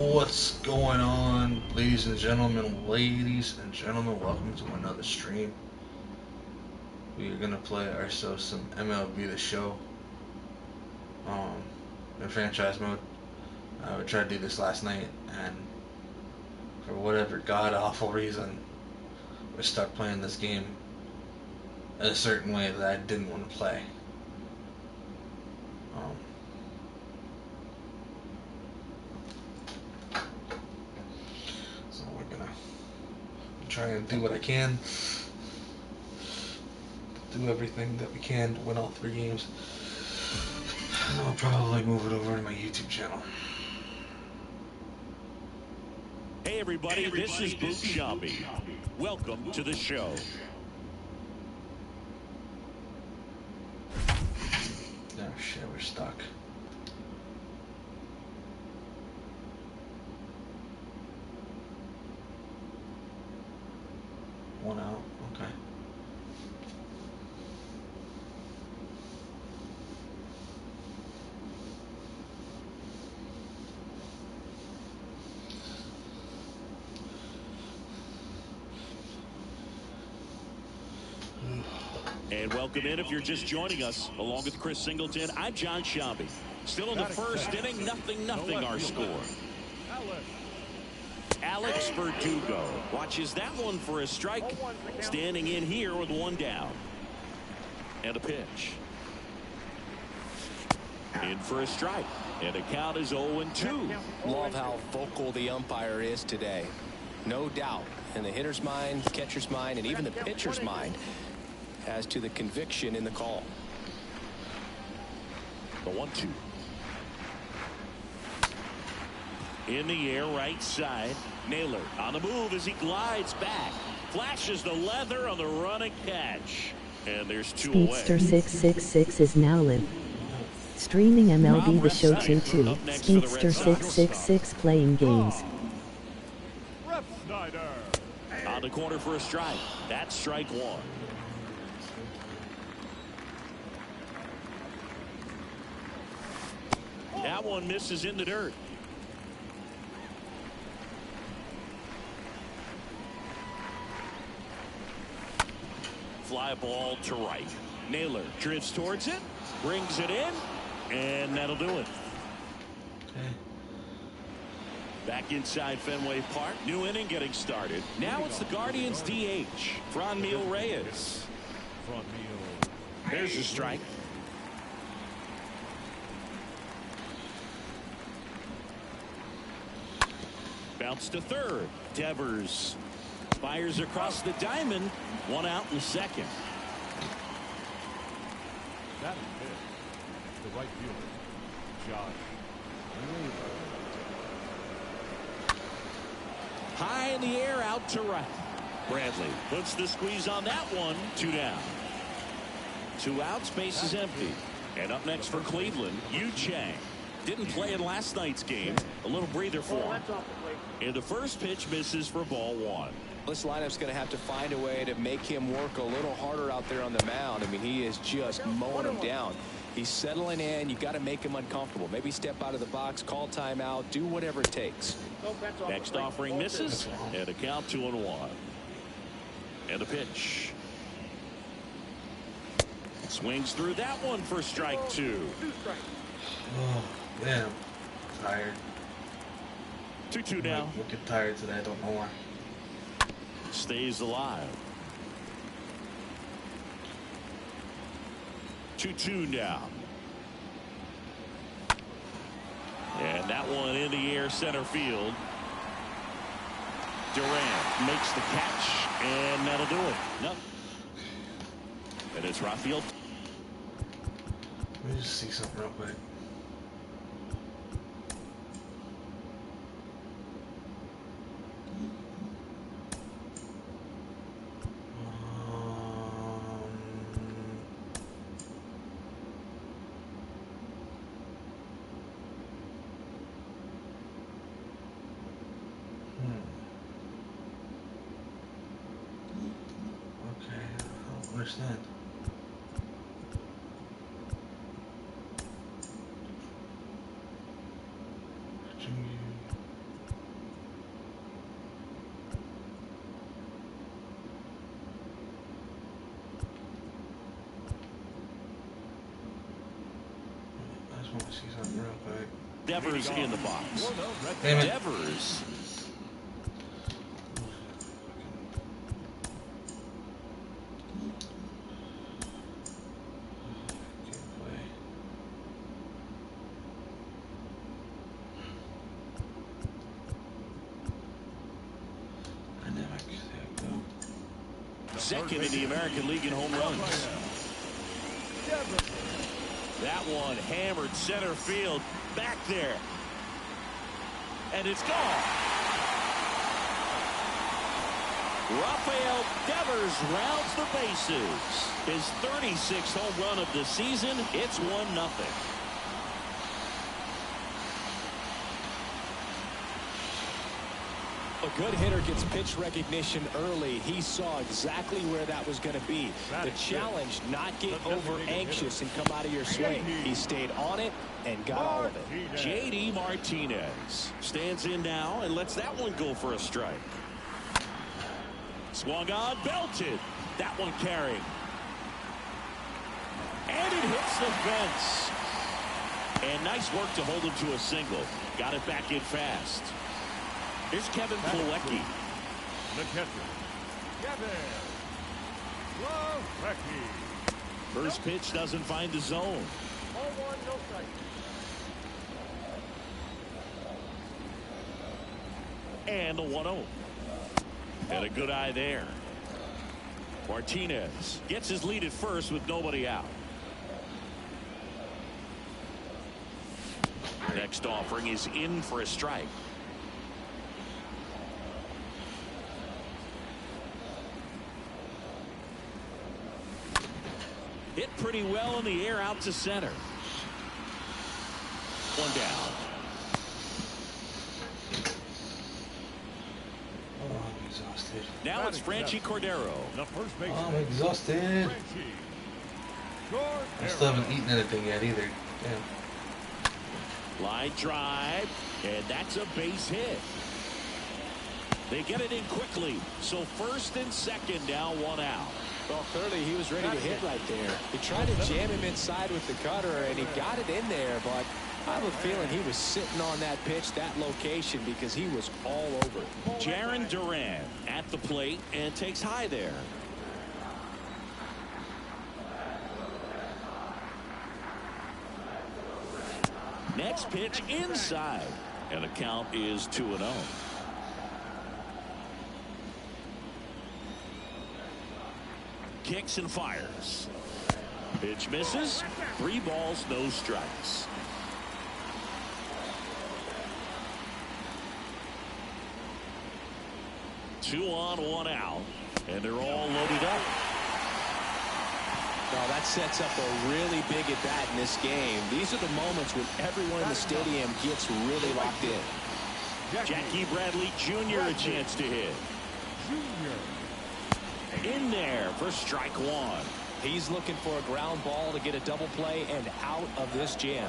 What's going on, ladies and gentlemen? Welcome to another stream. We are gonna play ourselves some MLB The Show, in franchise mode. We tried to do this last night, and for whatever god awful reason, we're stuck playing this game a certain way that I didn't want to play. Um, so we're gonna try and do what I can, do everything that we can to win all 3 games. And I'll probably move it over to my YouTube channel. Hey everybody, this is Boot Shabby. Welcome to the show. Oh shit, we're stuck. One out, okay. And welcome in if you're just joining us. Along with Chris Singleton, I'm John Shabby. Still in the first inning, 0-0 our score. Alex Verdugo watches that one for a strike. Standing in here with 1 down. And a pitch. In for a strike. And the count is 0-2. Love how vocal the umpire is today. No doubt in the hitter's mind, the catcher's mind, and even the pitcher's mind as to the conviction in the call. The 1-2. In the air, right side. Naylor on the move as he glides back. Flashes the leather on the running catch. And there's 2 away. Speedster666 is now live. Streaming MLB The Show 2-2. Speedster666 playing games. On the corner for a strike. That's strike 1. That one misses in the dirt. Fly ball to right. Naylor drifts towards it, brings it in, and that'll do it. Okay. Back inside Fenway Park. New inning getting started. Now it's the Guardians DH, Franmil Reyes. There's a strike. Bounce to third. Devers fires across the diamond. 1 out in the second. That is big. The right fielder, Josh. High in the air, out to right. Bradley puts the squeeze on that one. 2 down. 2 outs, base is empty. And up next for Cleveland, Yu Chang. Didn't play in last night's game. A little breather for him. And the first pitch misses for ball 1. This lineup's going to have to find a way to make him work a little harder out there on the mound. I mean, he is just mowing him down. He's settling in. You got to make him uncomfortable. Maybe step out of the box, call timeout, do whatever it takes. Next offering misses, and a count 2-1. And a pitch. Swings through that one for strike 2. Oh, damn. Tired. 2-2 now. I'm looking tired today, I don't know why. Stays alive. 2-2 now. And that one in the air, center field. Durant makes the catch, and that'll do it. No. And it's Rafael. Let me just see something real quick. Okay, I don't understand. Devers in the box. Damn it. Devers. Second in the American League in home runs. That one hammered center field back there. And it's gone. Rafael Devers rounds the bases. His 36th home run of the season. It's 1-0. A good hitter gets pitch recognition early. He saw exactly where that was going to be. The challenge, not get over anxious and come out of your swing. He stayed on it and got all of it. J.D. Martinez stands in now and lets that one go for a strike. Swung on, belted. That one carrying. And it hits the fence. And nice work to hold him to a single. Got it back in fast. Here's Kevin Plawecki. The catcher, Kevin Plawecki. First pitch doesn't find the zone. 0-1, no strike. And the 1-0. And a good eye there. Martinez gets his lead at first with nobody out. Next offering is in for a strike. Hit pretty well in the air out to center. One down. Oh, I'm exhausted. Now it's Franchi Cordero. The first base. I'm exhausted. I still haven't eaten anything yet either. Damn. Line drive, and that's a base hit. They get it in quickly. So first and second, now one out. Well, clearly he was ready to hit right there. He tried to jam him inside with the cutter, and he got it in there, but I have a feeling he was sitting on that pitch, that location, because he was all over it. Jarren Duran at the plate and takes high there. Next pitch inside, and the count is 2-0. Kicks and fires. Pitch misses. 3 balls, no strikes. Two on, one out, and they're all loaded up. Now that sets up a really big at bat in this game. These are the moments when everyone in the stadium gets really locked in. Jackie Bradley Jr. a chance to hit. In there for strike one. He's looking for a ground ball to get a double play and out of this jam.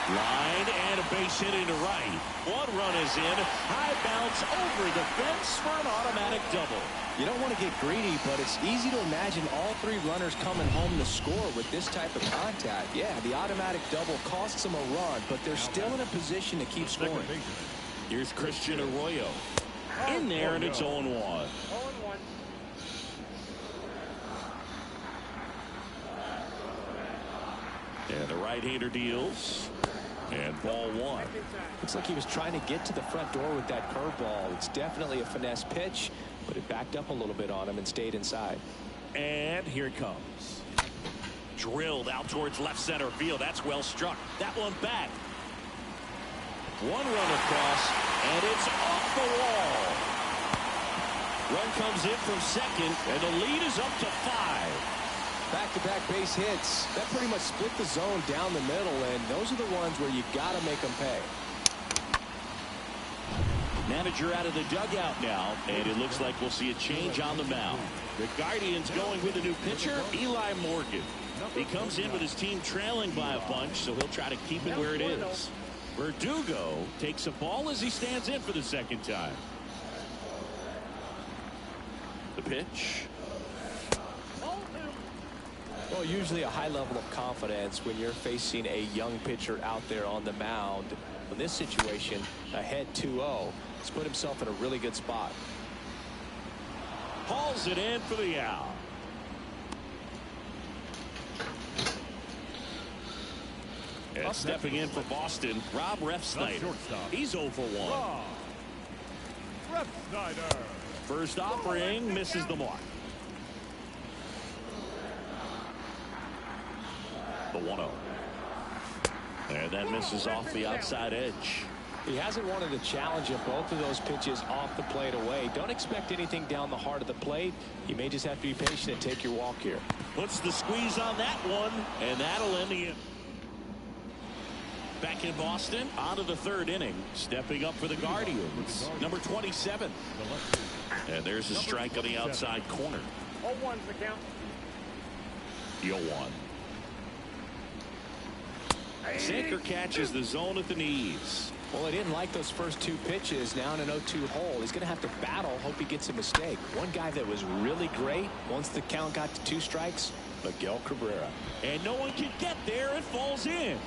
Line and a base hit into right. One run is in. High bounce over the fence for an automatic double. You don't want to get greedy, but it's easy to imagine all 3 runners coming home to score with this type of contact. Yeah, the automatic double costs them a run, but they're still in a position to keep scoring. Here's Christian Arroyo. In there, and it's 0-1. 0-1. And the right-hander deals. And ball 1. Looks like he was trying to get to the front door with that curveball. It's definitely a finesse pitch, but it backed up a little bit on him and stayed inside. And here it comes. Drilled out towards left center field. That's well struck. That one back. One run across, and it's off the wall. Run comes in from second, and the lead is up to 5. Back-to-back base hits. That pretty much split the zone down the middle, and those are the ones where you got to make them pay. Manager out of the dugout now, and it looks like we'll see a change on the mound. The Guardians going with a new pitcher, Eli Morgan. He comes in with his team trailing by a bunch, so he'll try to keep it where it is. Verdugo takes a ball as he stands in for the second time. The pitch. Well, usually a high level of confidence when you're facing a young pitcher out there on the mound. In this situation, ahead 2-0, he's put himself in a really good spot. Hauls it in for the out. And stepping in for Boston, Rob Refsnyder. He's 0 for 1. Refsnyder. First offering misses the mark. The 1-0. And that misses off the outside edge. He hasn't wanted to challenge at both of those pitches off the plate away. Don't expect anything down the heart of the plate. You may just have to be patient and take your walk here. Puts the squeeze on that one, and that'll end the inning. Back in Boston, on to the third inning. Stepping up for the Guardians, number 27. And there's a strike on the outside corner. 0-1's the count. 0-1. Sinker catches the zone at the knees. Well, he didn't like those first two pitches. Now in an 0-2 hole, he's going to have to battle. Hope he gets a mistake. One guy that was really great once the count got to 2 strikes, Miguel Cabrera. And no one can get there. It falls in.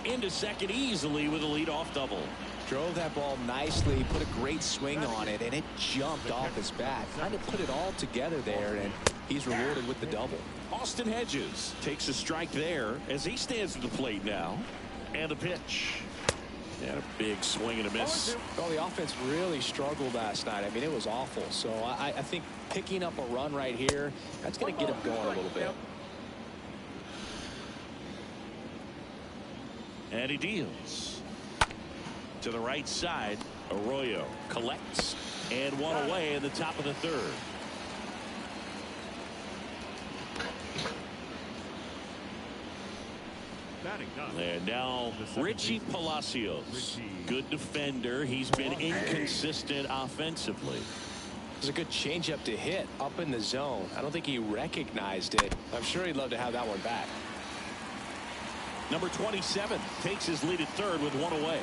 Into second easily with a leadoff double. Drove that ball nicely, put a great swing on it, and it jumped off his bat. Kind of put it all together there, and he's rewarded with the double. Austin Hedges takes a strike there as he stands at the plate now. And a pitch. And a big swing and a miss. Well, the offense really struggled last night. I mean, it was awful. So I think picking up a run right here, that's going to get him going a little bit. And he deals. To the right side, Arroyo collects. And one away in the top of the third. And now Richie Palacios, good defender. He's been inconsistent offensively. It was a good changeup to hit up in the zone. I don't think he recognized it. I'm sure he'd love to have that one back. Number 27 takes his lead at third with one away.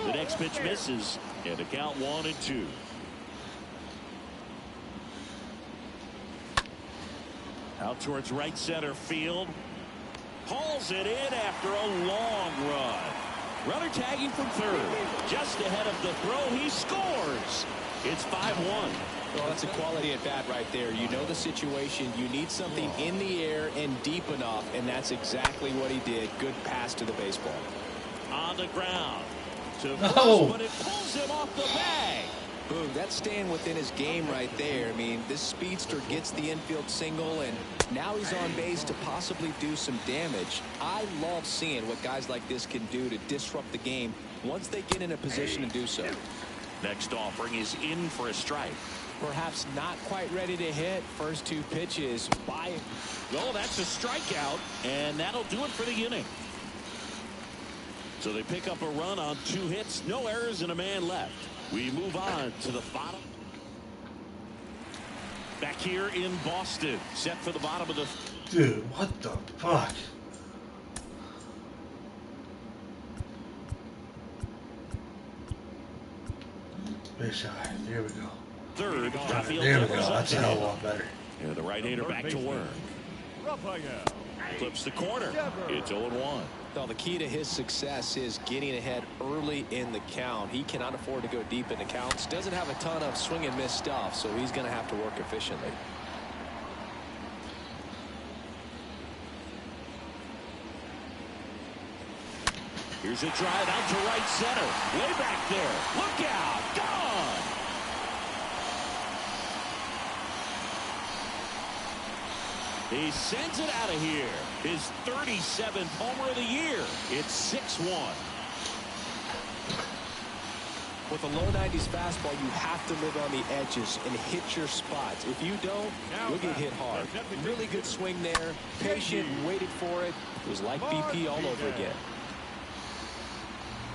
The next pitch misses, and the count 1-2. Out towards right center field. Hauls it in after a long run. Runner tagging from third. Just ahead of the throw, he scores. It's 5-1. Well, that's a quality at bat right there. You know the situation. You need something in the air and deep enough, and that's exactly what he did. Good pass to the baseball. On the ground. To first, but it pulls him off the bag. Boom, that's staying within his game right there. I mean, this speedster gets the infield single, and now he's on base to possibly do some damage. I love seeing what guys like this can do to disrupt the game once they get in a position to do so. Next offering is in for a strike. Perhaps not quite ready to hit. First 2 pitches by. Oh, that's a strikeout, and that'll do it for the inning. So they pick up a run on 2 hits, no errors, and a man left. We move on to the bottom. Back here in Boston, set for the bottom of the. Dude, what the fuck? Fish eye. There we go. Third, There we go. That's a hell of a lot better. And the right-hander back to work. Flips the corner. It's 0-1. Well, the key to his success is getting ahead early in the count. He cannot afford to go deep in the counts. Doesn't have a ton of swing and miss stuff, so he's going to have to work efficiently. Here's a drive out to right center. Way back there. Look out. Gone. He sends it out of here. His 37th homer of the year. It's 6-1. With a low 90s fastball, you have to live on the edges and hit your spots. If you don't, you'll get hit hard. Really good swing there. Patient, waited for it. It was like BP all over again.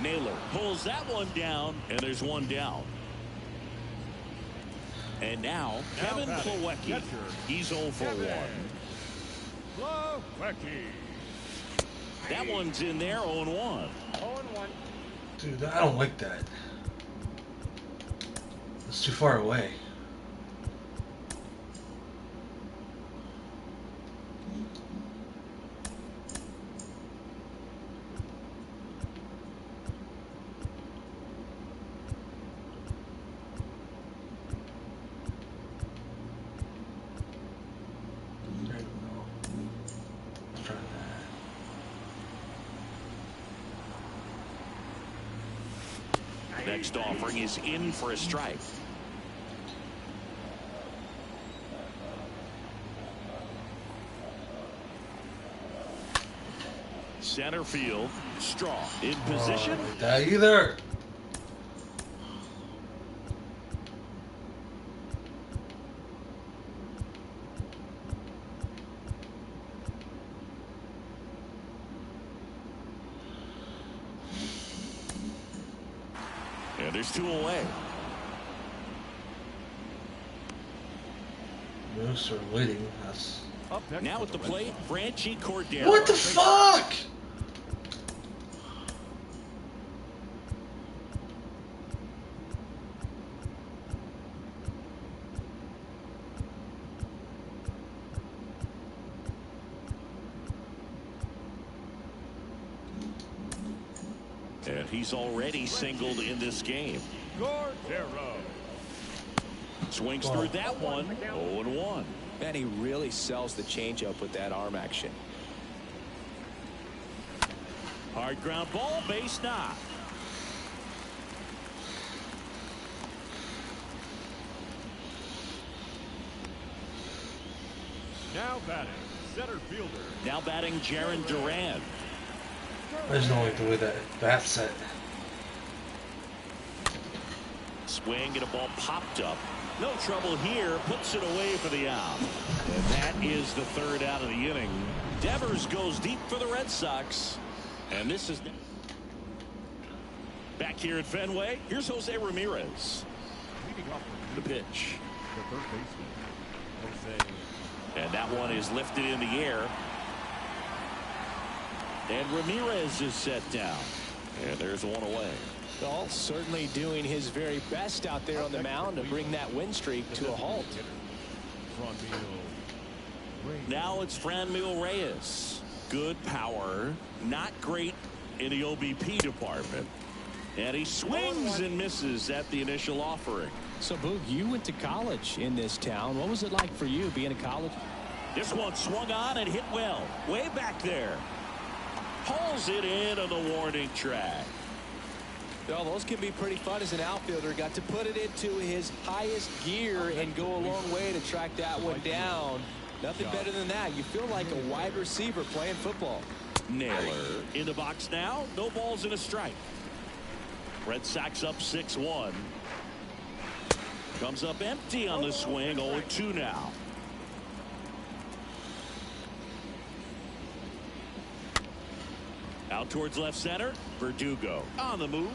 Naylor pulls that one down, and there's one down. And now, Kevin Plawecki. He's 0 for 1. That one's in there, 0-1. Dude, I don't like that. It's too far away. Next offering is in for a strike. Center field, Straw in position. Like that either. And there's 2 away. Moose are waiting. That's... Now at the plate, Franchi Cordero. What the fuck? And he's already singled in this game. Cordero. Swings through that one. 0-1. Man, he really sells the changeup with that arm action. Hard ground ball, base knock. Now batting, center fielder. Now batting Jarren Duran. I just don't like the way that bat's set. Swing and a ball popped up. No trouble here. Puts it away for the out. And that is the 3rd out of the inning. Devers goes deep for the Red Sox. And this is back here at Fenway. Here's Jose Ramirez. Leading off The pitch. the third baseman, Jose. And that one is lifted in the air. And Ramirez is set down. And there's 1 away. Well, certainly doing his very best out there on the mound to bring that win streak to a halt. Now it's Franmil Reyes. Good power. Not great in the OBP department. And he swings and misses at the initial offering. So, Boog, you went to college in this town. What was it like for you being in college? This one swung on and hit well. Way back there. Hauls it in on the warning track. Well, those can be pretty fun as an outfielder. Got to put it into his highest gear and go a long way to track that one down. Nothing better than that. You feel like a wide receiver playing football. Naylor in the box now. No balls and a strike. Red Sox up 6-1. Comes up empty on the swing. 0-2 now. Out towards left center. Verdugo on the move.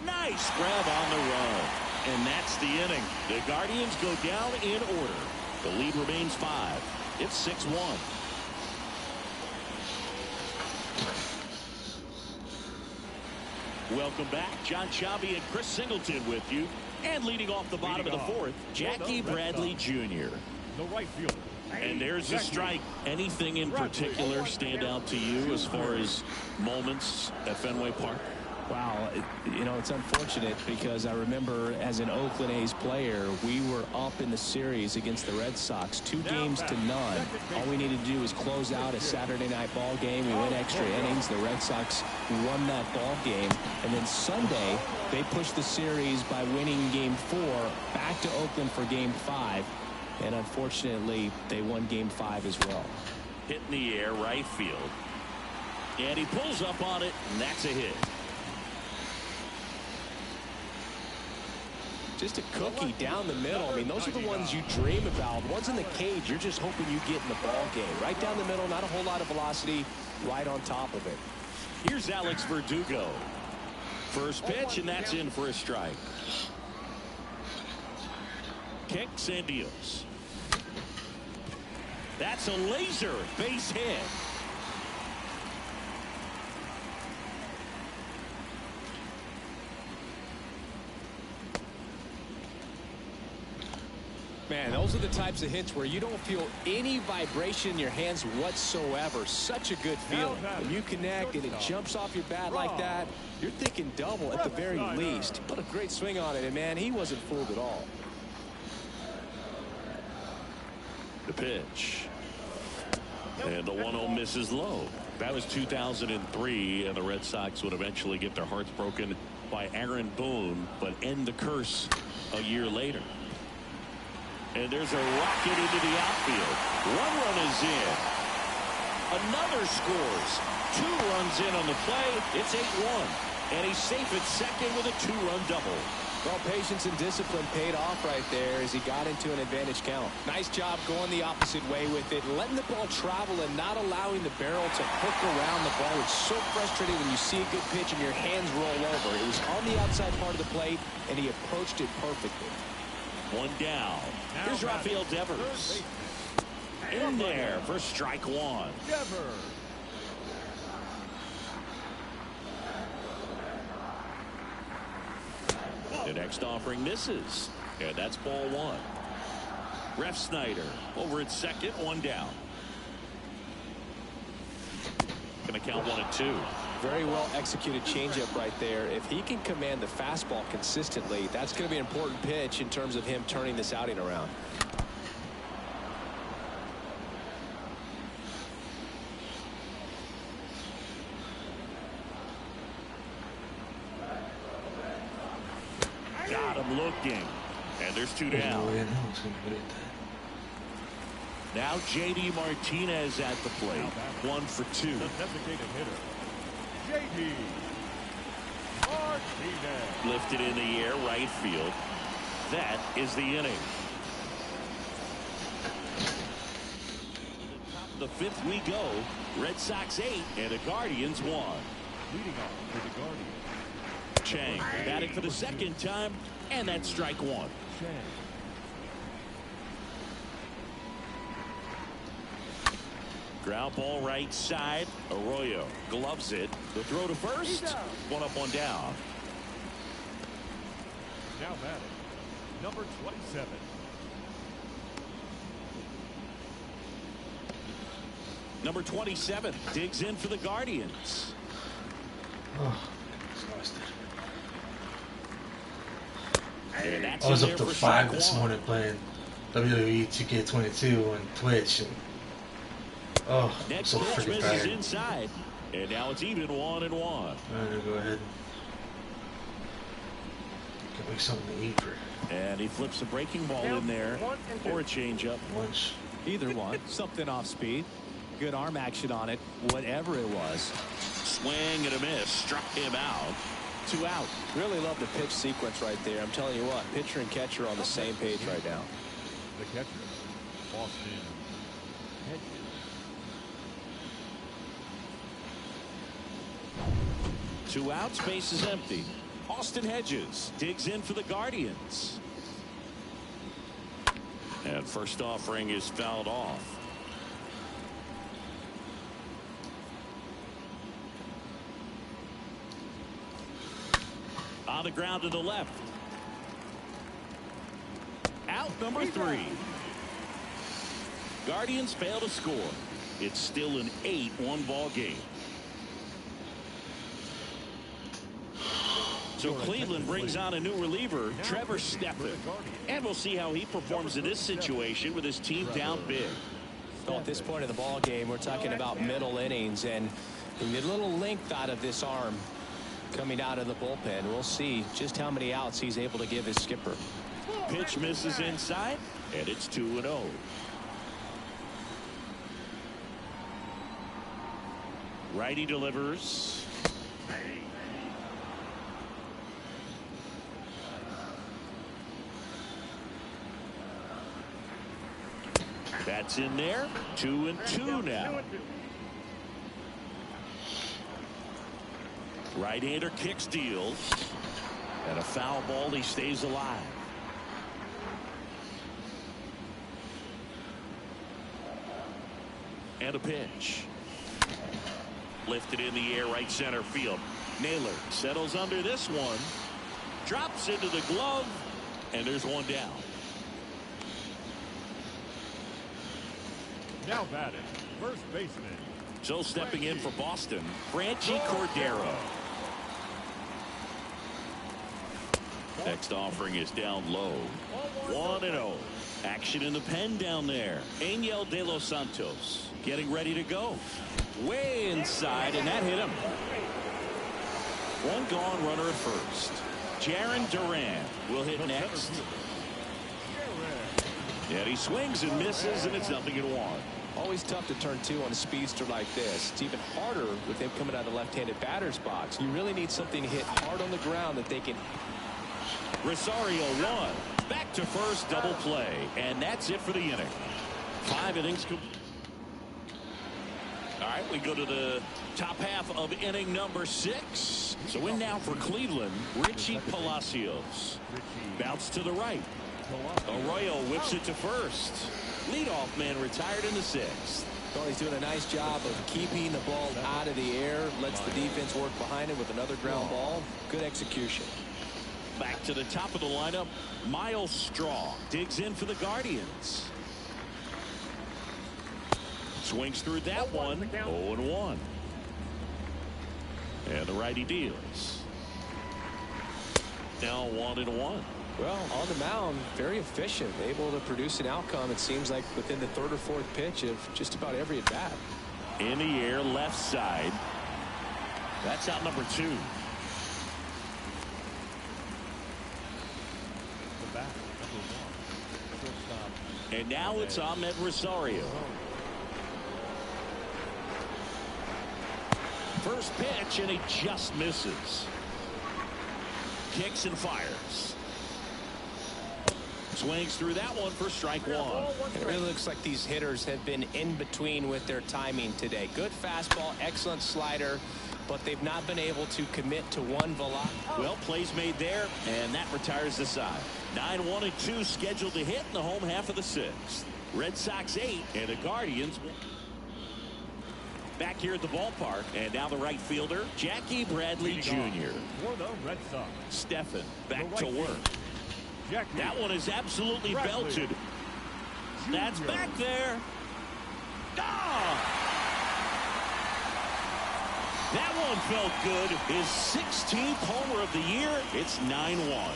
Nice grab on the run. And that's the inning. The Guardians go down in order. The lead remains 5. It's 6-1. Welcome back. John Chavi and Chris Singleton with you. And leading off the bottom of the 4th, Jackie Bradley Jr. The right fielder. And there's a strike. Anything in particular stand out to you as far as moments at Fenway Park? Wow, you know, it's unfortunate because I remember as an Oakland A's player, we were up in the series against the Red Sox, 2-0. All we needed to do was close out a Saturday night ball game. We went extra innings. The Red Sox won that ball game. And then Sunday, they pushed the series by winning game 4 back to Oakland for game 5. And unfortunately, they won game 5 as well. Hit in the air, right field. And he pulls up on it, and that's a hit. Just a cookie down the middle. I mean, those are the ones you dream about. Ones in the cage, you're just hoping you get in the ball game. Right down the middle, not a whole lot of velocity, right on top of it. Here's Alex Verdugo. First pitch, and that's in for a strike. Kicks and deals. That's a laser base hit. Man, those are the types of hits where you don't feel any vibration in your hands whatsoever. Such a good feeling. When you connect and it jumps off your bat like that, you're thinking double at the very least. What a great swing on it, and man, he wasn't fooled at all. The pitch. And the 1-0 misses low. That was 2003, and the Red Sox would eventually get their hearts broken by Aaron Boone, but end the curse a year later. And there's a rocket into the outfield. 1 run is in. Another scores. 2 runs in on the play. It's 8-1. And he's safe at second with a 2-run double. Well, patience and discipline paid off right there as he got into an advantage count. Nice job going the opposite way with it, letting the ball travel and not allowing the barrel to hook around the ball. It's so frustrating when you see a good pitch and your hands roll over. It was on the outside part of the plate, and he approached it perfectly. 1 down. Here's Rafael Devers. In there for strike 1. Devers. The next offering misses. And that's ball 1. Ref Snyder over at second, 1 down. Gonna count 1-2. Very well executed changeup right there. If he can command the fastball consistently, that's going to be an important pitch in terms of him turning this outing around. Got him looking. And there's 2 down. Now J.D. Martinez at the plate. 1 for 2. The designated hitter, J.D. Martinez. Lifted in the air, right field. That is the inning. The 5th we go. Red Sox 8 and the Guardians 1. Leading off for the Guardians, Chang batting for the 2nd time, and that's strike 1. Chang. Ground ball right side. Arroyo gloves it. The throw to first. 1 up, 1 down. Now batting, number 27. Number 27 digs in for the Guardians. Oh, exhausted. And that's I was in up there to for 5 strike this 1. morning playing WWE 2K22 on Twitch, and oh, I'm Next so pitch freaking misses tired. inside, and now it's even 1-1. I'm gonna go ahead. Get me something to eat for And he flips a breaking ball in there, or a changeup. lunch. Either one. Something off speed. Good arm action on it. Whatever it was. Swing and a miss. Struck him out. 2 out. Really love the pitch sequence right there. I'm telling you what, pitcher and catcher are on the same page right now. The catcher, Austin Hedges. 2 outs, base is empty. Austin Hedges digs in for the Guardians. And first offering is fouled off. On the ground to the left. Out number 3. Guardians fail to score. It's still an 8-1 ball game. So Cleveland brings on a new reliever, Trevor Stephan. And we'll see how he performs in this situation with his team down big. Well, at this point in the ball game, we're talking about middle innings, and we need a little length out of this arm coming out of the bullpen. We'll see just how many outs he's able to give his skipper. Pitch misses inside, and it's 2-0. Righty delivers. That's in there. 2-2 now. Right-hander kick steals. And a foul ball. He stays alive. And a pitch. Lifted in the air, right center field. Naylor settles under this one. Drops into the glove. And there's 1 down. Now batting, first baseman. So stepping in for Boston, Franchi Cordero. Next offering is down low. 1-0. Action in the pen down there. Angel De Los Santos getting ready to go. Way inside, and that hit him. One gone, runner at first. Jaron Duran will hit next. And he swings and misses, and it's 0-1. Always tough to turn two on a speedster like this. It's even harder with him coming out of the left-handed batter's box. You really need something to hit hard on the ground that they can. Rosario one. Back to first, double play. And that's it for the inning. 5 innings. All right, we go to the top half of inning number 6. So in now for Cleveland, Richie Palacios. Bounce to the right. Arroyo whips it to first. Leadoff man retired in the 6th. Well, he's doing a nice job of keeping the ball out of the air. Lets the defense work behind him with another ground ball. Good execution. Back to the top of the lineup. Miles Straw digs in for the Guardians. Swings through that one. 0-1. And the righty deals. Now 1-1. Well, on the mound, very efficient, able to produce an outcome, it seems like, within the 3rd or 4th pitch of just about every at bat. In the air, left side. That's out number 2. The back, number 1. Shortstop. And now it's Ahmed Rosario. First pitch, and he just misses. Kicks and fires. Swings through that one for strike 1. It really looks like these hitters have been in between with their timing today. Good fastball, excellent slider, but they've not been able to commit to one velocity. Well, plays made there, and that retires the side. 9-1-2 scheduled to hit in the home half of the 6th. Red Sox 8 and the Guardians back here at the ballpark. And now the right fielder, Jackie Bradley Jr. For the Red Sox. Stephan back to work. Jackie That one is absolutely Bradley belted. That's back there. Ah! That one felt good. His 16th homer of the year. It's 9-1.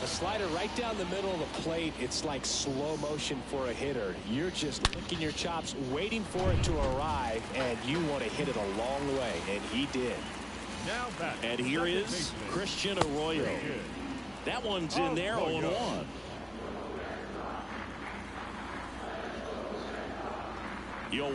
A slider right down the middle of the plate. It's like slow motion for a hitter. You're just licking your chops, waiting for it to arrive, and you want to hit it a long way, and he did. Now back. And here is Christian Arroyo. That one's in there, 0-1. Yo,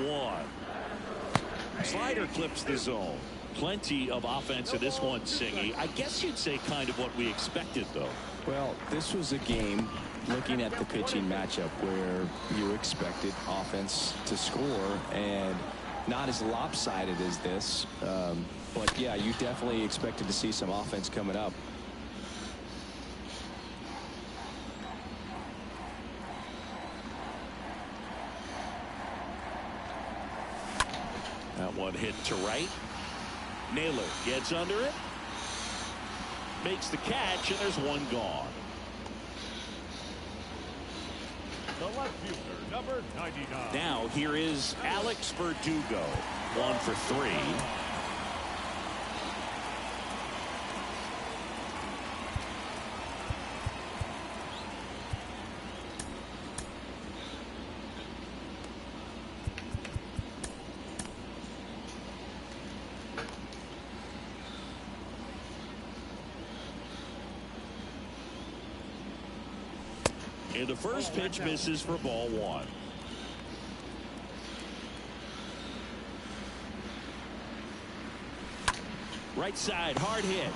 1. Slider clips the zone. Plenty of offense in this one, Singy. I guess you'd say kind of what we expected, though. Well, this was a game, looking at the pitching matchup, where you expected offense to score, and not as lopsided as this. But, yeah, you definitely expected to see some offense coming up. That one hit to right. Naylor gets under it. Makes the catch, and there's one gone. The left fielder, number 99. Now here is Alex Verdugo. 1 for 3. And the first pitch misses for ball 1. Right side, hard hit.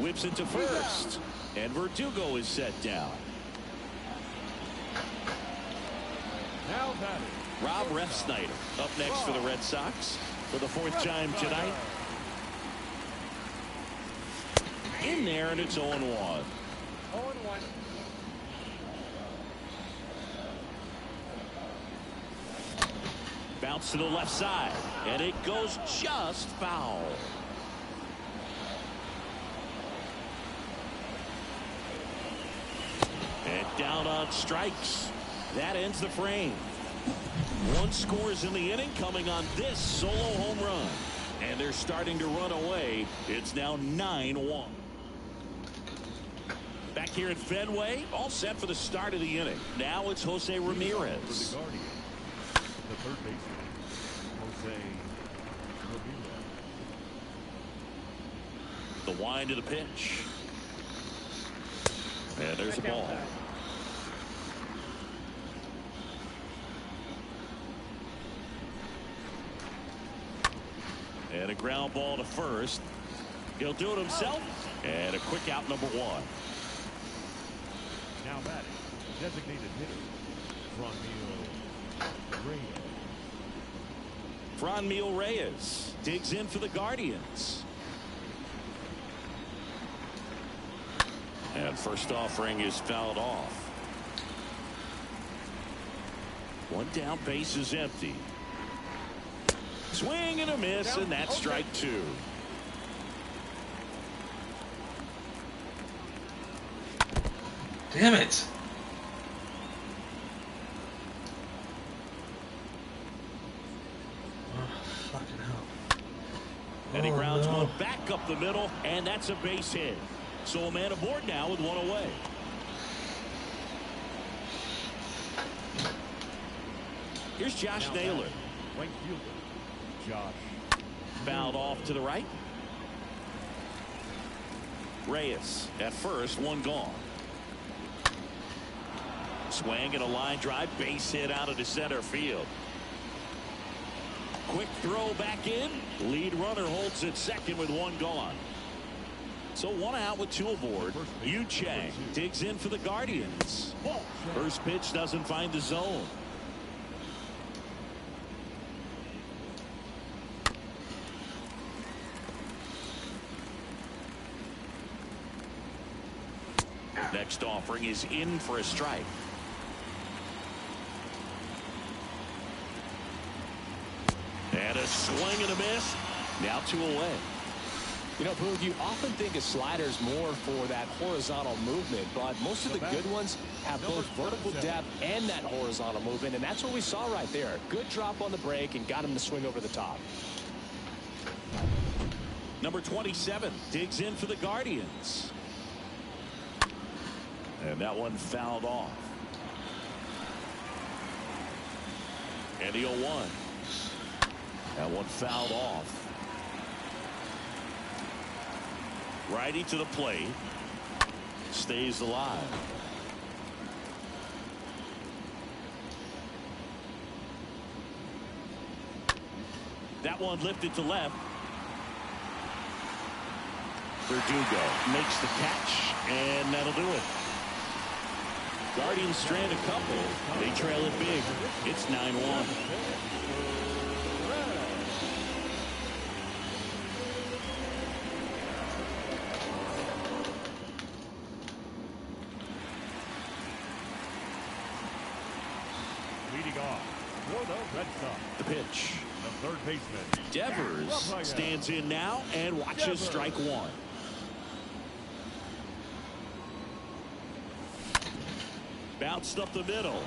Whips it to first. And Verdugo is set down. Now batting. Rob Refsnyder up next for the Red Sox for the 4th time tonight. In there, and it's 0-1. 0-1. Bounce to the left side, and it goes just foul. And down on strikes. That ends the frame. 1 scores in the inning, coming on this solo home run. And they're starting to run away. It's now 9-1. Back here at Fenway, all set for the start of the inning. Now it's Jose Ramirez. For the Guardians, the third baseman, Jose Ramirez. The wind of the pitch. And there's a ball. And a ground ball to first. He'll do it himself. And a quick out, number one. Now batting, designated hitter, Franmil Reyes digs in for the Guardians. And first offering is fouled off. One down, base is empty. Swing and a miss, and that's strike two. Damn it. Oh, fucking hell. And he grounds one back up the middle, and that's a base hit. So a man aboard now with one away. Here's Josh Naylor. right fielder, Josh. Fouled off to the right. Reyes at first, one gone. Swing and a line drive, base hit out of the center field. Quick throw back in. Lead runner holds at second with one gone. So one out with two aboard. Yu Chang digs in for the Guardians. First pitch doesn't find the zone. Next offering is in for a strike. And a swing and a miss. Now two away. You know, Boog, you often think of sliders more for that horizontal movement, but most of the good ones have both vertical depth and that horizontal movement, and that's what we saw right there. Good drop on the break and got him to swing over the top. Number 27 digs in for the Guardians. And that one fouled off. And the 0-1. That one fouled off. Righty to the plate. Stays alive. That one lifted to left. Verdugo makes the catch, and that'll do it. Guardians strand a couple. They trail it big. It's 9-1. Leading off for the Red Sox, The pitch. the third baseman, Devers stands in now and watches strike one. Bounced up the middle.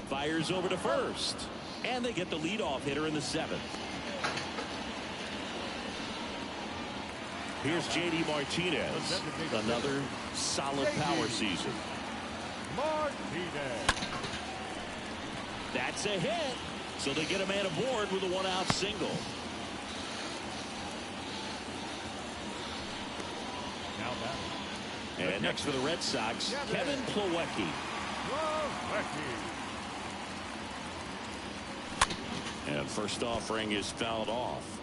Fires over to first. And they get the leadoff hitter in the seventh. Here's J.D. Martinez. Another solid power season. Martinez. That's a hit. So they get a man aboard with a one-out single. Now batting, And next for the Red Sox, Kevin Plawecki. And first offering is fouled off.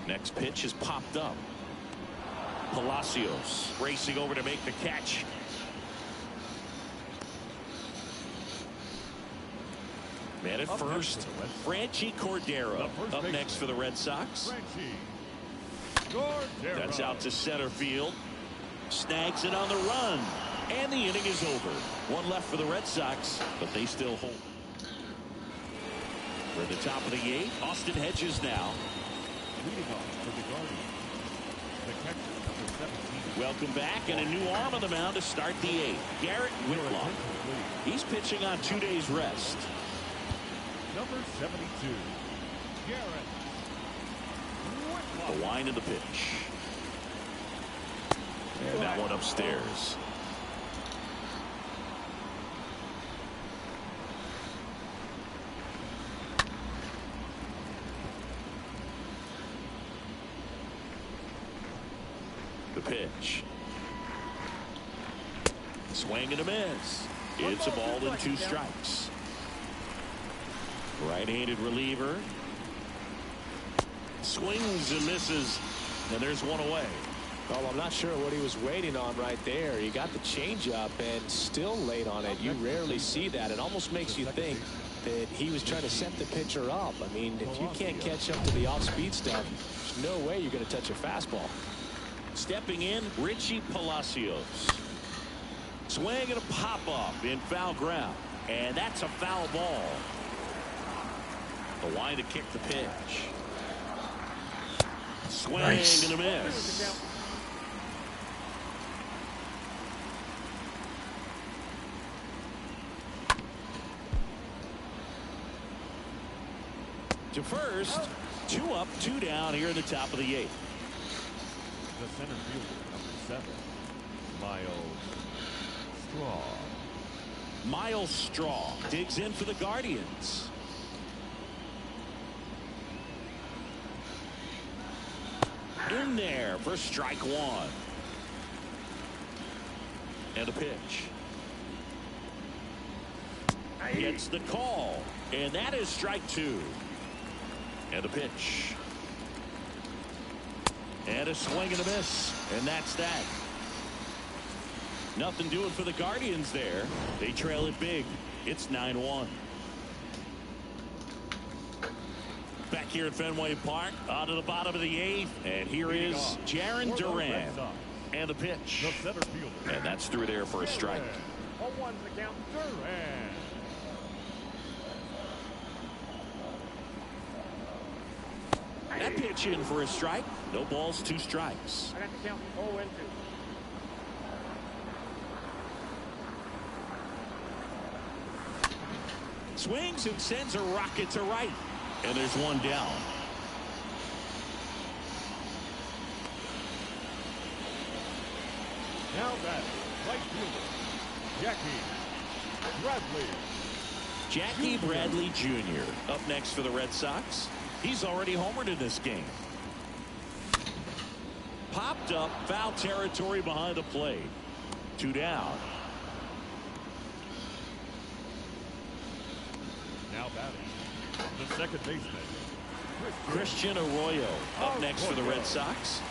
Next pitch is popped up. Palacios racing over to make the catch. Man at first, Franchi Cordero up next for the Red Sox. That's out to center field. Snags it on the run. And the inning is over. One left for the Red Sox, but they still hold. For the top of the eighth, Austin Hedges now. Leading off for the Guardians, the catcher, number 17. Welcome back, and a new arm on the mound to start the 8th. Garrett Whitlock. He's pitching on 2 days rest. Number 72, Garrett Whitlock. The wind of the pitch. And that one upstairs. The pitch. Swing and a miss. It's a ball and 2 strikes. Right-handed reliever. Swings and misses. And there's one away. Well, I'm not sure what he was waiting on right there. He got the changeup and still late on it. You rarely see that. It almost makes you think that he was trying to set the pitcher up. I mean, if you can't catch up to the off-speed stuff, there's no way you're going to touch a fastball. Stepping in, Richie Palacios. Swing and a pop-up in foul ground. And that's a foul ball. The wind to kick the pitch. Swing and a miss. To first, 2 up, 2 down here in the top of the 8th. The center fielder, number 7, Miles Straw. Miles Straw digs in for the Guardians. In there for strike 1. And a pitch. Gets the call. And that is strike 2. And a pitch. And a swing and a miss. And that's that. Nothing doing for the Guardians there. They trail it big. It's 9-1. Back here at Fenway Park, on to the bottom of the 8th. And here is Jarren Duran. And the pitch. The center fielder. And that's through there for a strike. 0-1 the count. Duran. That pitch in for a strike. No balls, 2 strikes. I got the count 0-2. Swings and sends a rocket to right. And there's 1 down. Now that right fielder, Jackie Bradley. Jackie Bradley Jr. up next for the Red Sox. He's already homered in this game. Popped up, foul territory behind the plate. 2 down. Now batting, the second baseman, Christian Arroyo up next for the Red Sox.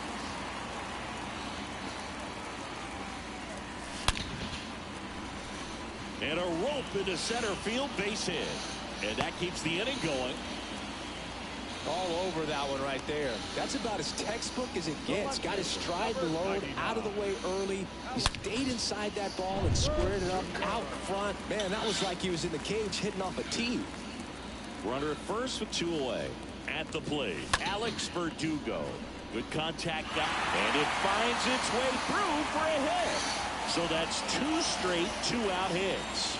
And a rope into center field, base hit. And that keeps the inning going. All over that one right there. That's about as textbook as it gets. Got his stride low, out of the way early. He stayed inside that ball and squared it up out front. Man, that was like he was in the cage hitting off a tee. Runner at first with 2 away. At the plate, Alex Verdugo. Good contact guy. And it finds its way through for a hit. So that's 2 straight 2-out hits.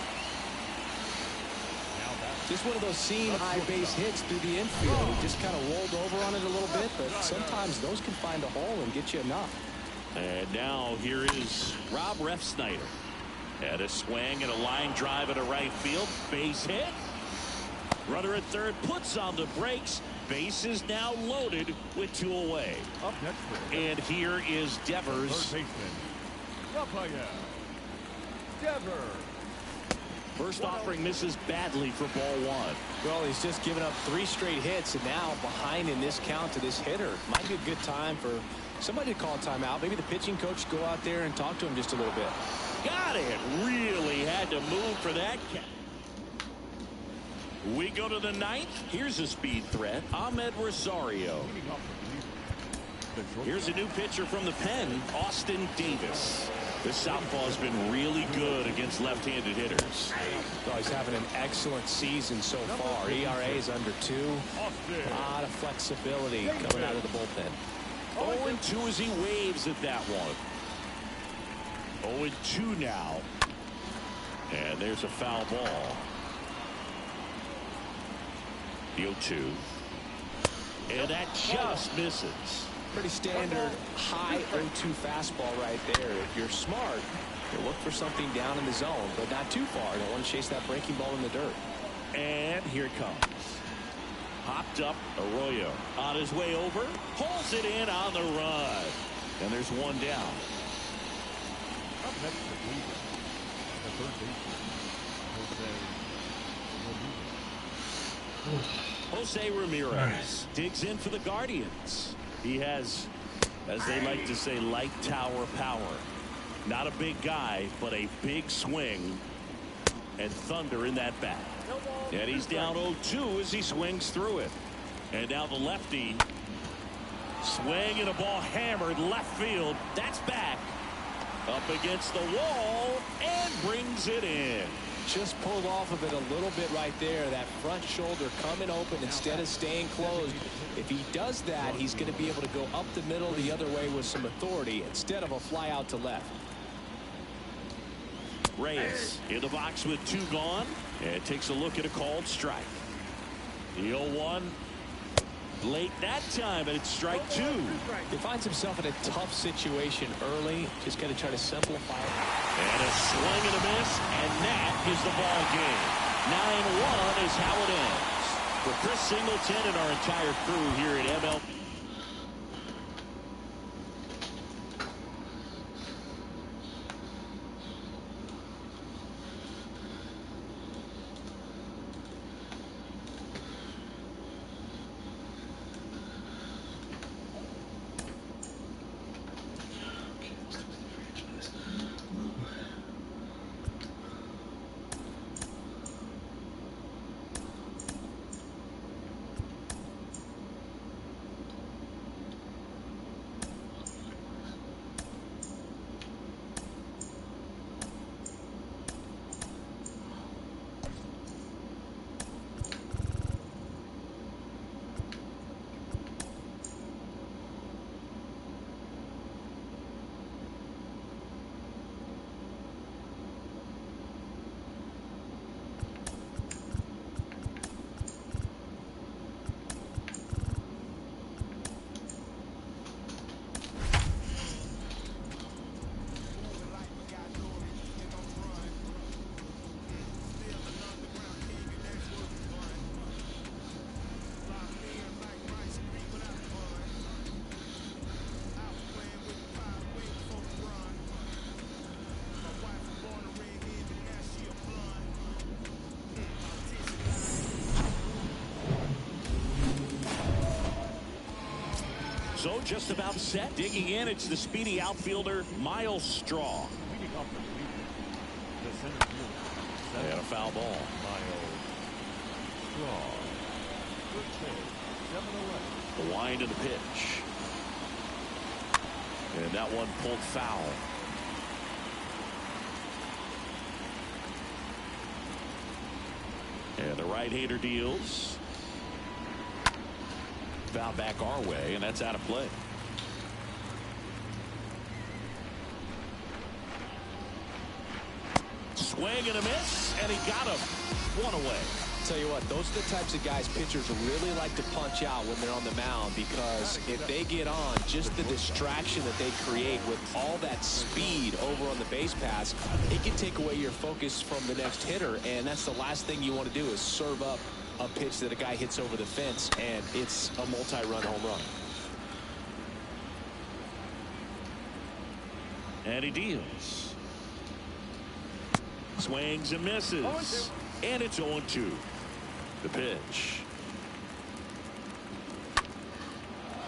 Just one of those seam high base hits through the infield. He just kind of rolled over on it a little bit, but sometimes those can find a hole and get you enough. And now here is Rob Refsnyder. And a swing and a line drive into right field. Base hit. Runner at third puts on the brakes. Base is now loaded with 2 away. up next. And here is Devers. Third baseman, Rafael Devers. First offering misses badly for ball 1. Well, he's just given up 3 straight hits, and now behind in this count to this hitter. Might be a good time for somebody to call a timeout. Maybe the pitching coach go out there and talk to him just a little bit. Got it. Really had to move for that. We go to the 9th. Here's a speed threat. Ahmed Rosario. Here's a new pitcher from the pen, Austin Davis. This southpaw has been really good against left-handed hitters. Oh, he's having an excellent season so far. ERA is under 2. A lot of flexibility coming out of the bullpen. 0-2 as he waves at that one. 0-2 now. And there's a foul ball. The 0-2. And that just misses. Pretty standard high 0-2 fastball right there. If you're smart, you'll look for something down in the zone, but not too far. Don't want to chase that breaking ball in the dirt. And here it comes. Hopped up, Arroyo on his way over, pulls it in on the run. And there's one down. Up next for Cleveland, the third baseman, Jose Ramirez digs in for the Guardians. He has, as they like to say, light tower power. Not a big guy, but a big swing and thunder in that bat. And he's down 0-2 as he swings through it. And now the lefty swing and a ball hammered left field. That's back up against the wall and brings it in. Just pulled off of it a little bit right there. That front shoulder coming open instead of staying closed. If he does that, he's going to be able to go up the middle the other way with some authority instead of a fly out to left. Reyes in the box with 2 gone and takes a look at a called strike. The 0-1 late that time, and it's strike 2. He finds himself in a tough situation early. Just got to try to simplify it. And a swing and a miss, and that is the ball game. 9-1 is how it ends. For Chris Singleton and our entire crew here at MLB. So just about set. Digging in, it's the speedy outfielder, Miles Straw. leading off for Cleveland, the center fielder, And a foul ball. Miles Straw. Good save, 7-11. The wind of the pitch. And that one pulled foul. And the right-hander deals. Foul back our way, and that's out of play. Swing and a miss, and he got him. One away. Tell you what, those are the types of guys pitchers really like to punch out when they're on the mound, because if they get on, just the distraction that they create with all that speed over on the base pass, it can take away your focus from the next hitter, and that's the last thing you want to do is serve up a pitch that a guy hits over the fence, and it's a multi-run home run. And he deals. Swings and misses. And it's 0-2. The pitch.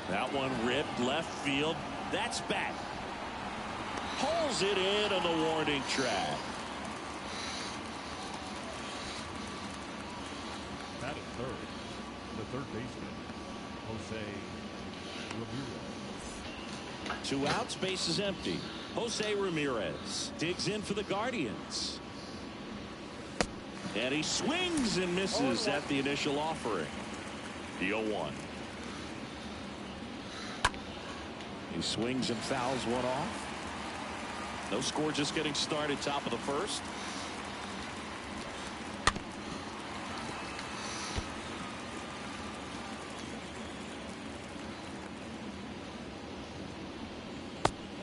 That one ripped left field. That's back. Pulls it in on the warning track. Bat at third, the third baseman, Jose Ramirez. 2 outs, base is empty. Jose Ramirez digs in for the Guardians. And he swings and misses at the initial offering. The 0-1. He swings and fouls one off. No score, just getting started, top of the first.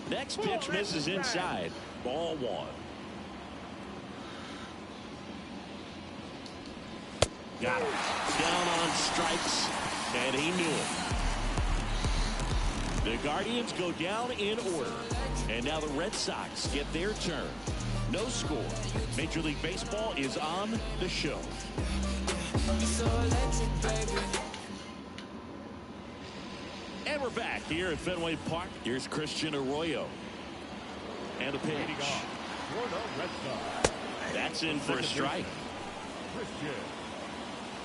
Next pitch misses inside. Ball 1. Got it. Down on strikes, and he knew it. The Guardians go down in order, and now the Red Sox get their turn. No score. Major League Baseball is on the show. And we're back here at Fenway Park. Here's Christian Arroyo. And a pitch. That's in for a strike. Christian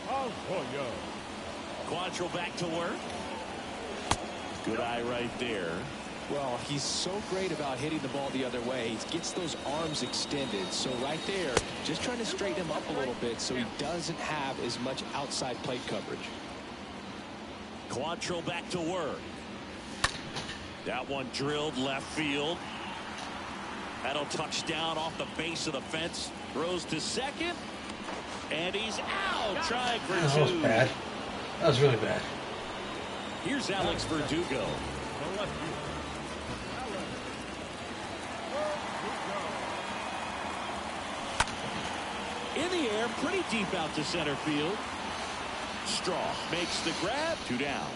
Arroyo. Quantrill back to work. Good eye right there. Well, he's so great about hitting the ball the other way. He gets those arms extended. So right there, just trying to straighten him up a little bit so he doesn't have as much outside plate coverage. Quantrill back to work. That one drilled left field. That'll touch down off the base of the fence. Throws to second. And he's out. Trying for That two. was bad. That was really bad. Here's Alex Verdugo. In the air, pretty deep out to center field. Straw makes the grab. 2 down.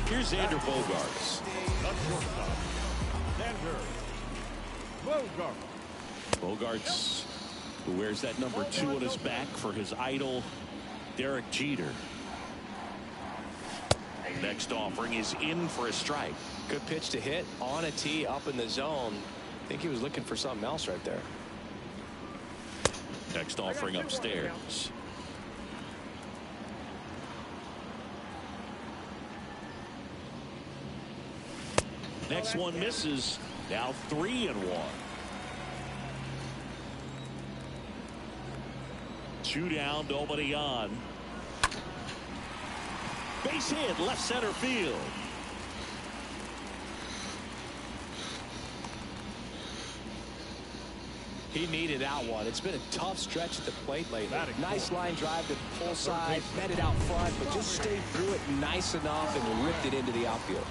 Here's Xander Bogaerts. Bogaerts, who wears that number 2 on his back for his idol, Derek Jeter. Next offering is in for a strike. Good pitch to hit on a tee up in the zone. I think he was looking for something else right there. Next offering upstairs. Next one misses. Now 3-1. 2 down, nobody on. Base hit, left center field. He needed out one. It's been a tough stretch at the plate lately. Nice line drive to the pull side, met it out front, but just stayed through it nice enough and ripped it into the outfield.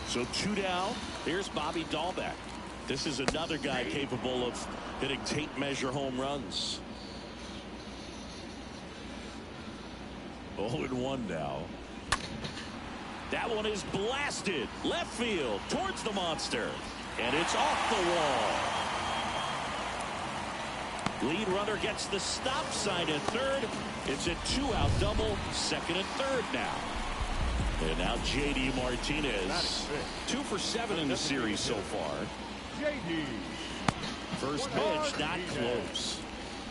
So 2 down. Here's Bobby Dahlbeck. This is another guy capable of hitting tape measure home runs. 0-1 now. That one is blasted left field towards the monster, and it's off the wall. Lead runner gets the stop sign at third. It's a 2-out double, second and third now. And now J.D. Martinez, 2 for 7 in the series so far. J.D. First pitch not close.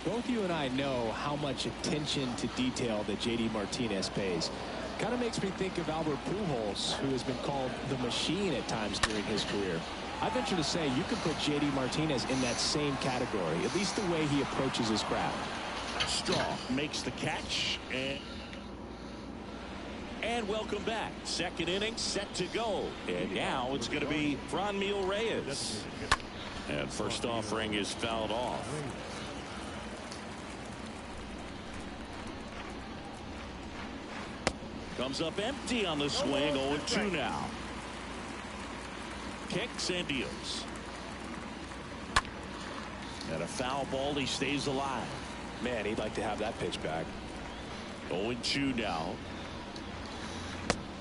Both you and I know how much attention to detail that J.D. Martinez pays. Kind of makes me think of Albert Pujols, who has been called the machine at times during his career. I venture to say you could put J.D. Martinez in that same category, at least the way he approaches his craft. Straw makes the catch, and welcome back. Second inning set to go, and now it's going to be Franmil Reyes. And first offering is fouled off. Comes up empty on the swing. 0-2 now. Kicks and deals. And a foul ball. He stays alive. Man, he'd like to have that pitch back. 0-2 now.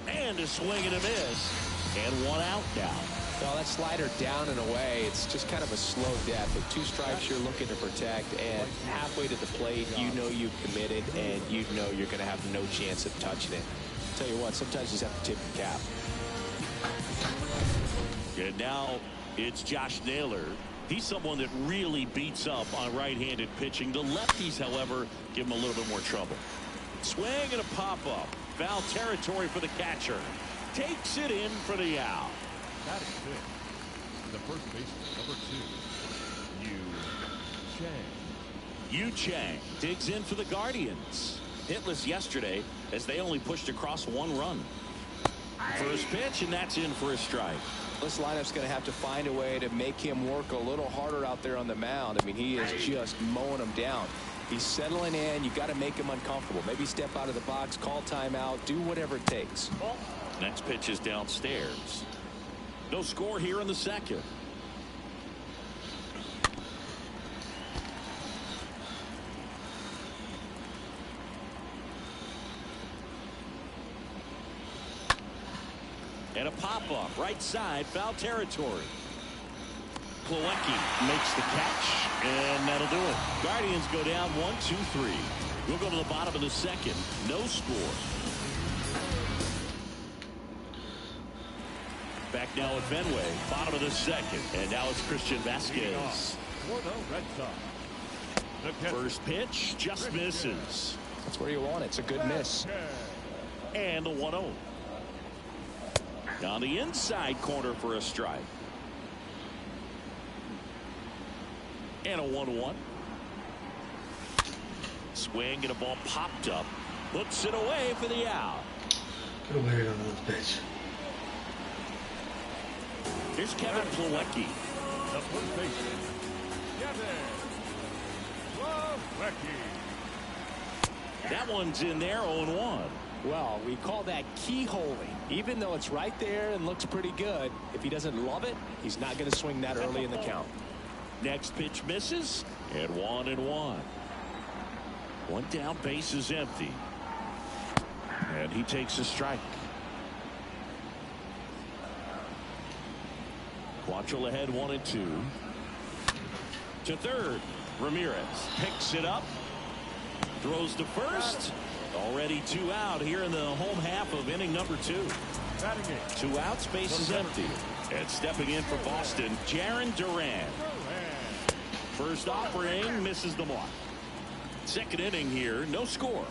And a swing and a miss. And 1 out now. Well, that slider down and away, it's just kind of a slow death. With 2 strikes, you're looking to protect, and halfway to the plate, you know you've committed, and you know you're going to have no chance of touching it. Tell you what, sometimes you just have to tip the cap. And now it's Josh Naylor. He's someone that really beats up on right-handed pitching. The lefties, however, give him a little bit more trouble. Swing and a pop-up. Foul territory for the catcher. Takes it in for the out. That is it. The first baseman, number 2, Yu Chang. Yu Chang digs in for the Guardians. Hitless yesterday as they only pushed across 1 run. First pitch, and that's in for a strike. This lineup's going to have to find a way to make him work a little harder out there on the mound. I mean, he is just mowing him down. He's settling in. You got to make him uncomfortable. Maybe step out of the box, call timeout, do whatever it takes. Next pitch is downstairs. No score here in the second. And a pop-up right side, foul territory. Plawecki makes the catch, and that'll do it. Guardians go down 1-2-3. We'll go to the bottom of the second. No score. Back now at Fenway, bottom of the second, and now it's Christian Vasquez. For the Red Sox. First pitch just misses. That's where you want it. It's a good miss. And a 1-0. On the inside corner for a strike. And a 1-1. Swing and a ball popped up. Hooks it away for the out. Could have waited on this pitch. Here's Kevin Plawecki. The first baseman, Kevin Plawecki. That one's in there, 0-1. Well, we call that keyholing. Even though it's right there and looks pretty good, if he doesn't love it, he's not going to swing that early in the count. Next pitch misses, and 1-1. One down, base is empty. And he takes a strike. Quantrill ahead 1-2. To third, Ramirez picks it up. Throws to first. Already 2 out here in the home half of inning number 2. 2 outs, base is empty. And stepping in for Boston, Jarren Duran. First offering misses the mark. Second inning here, no score.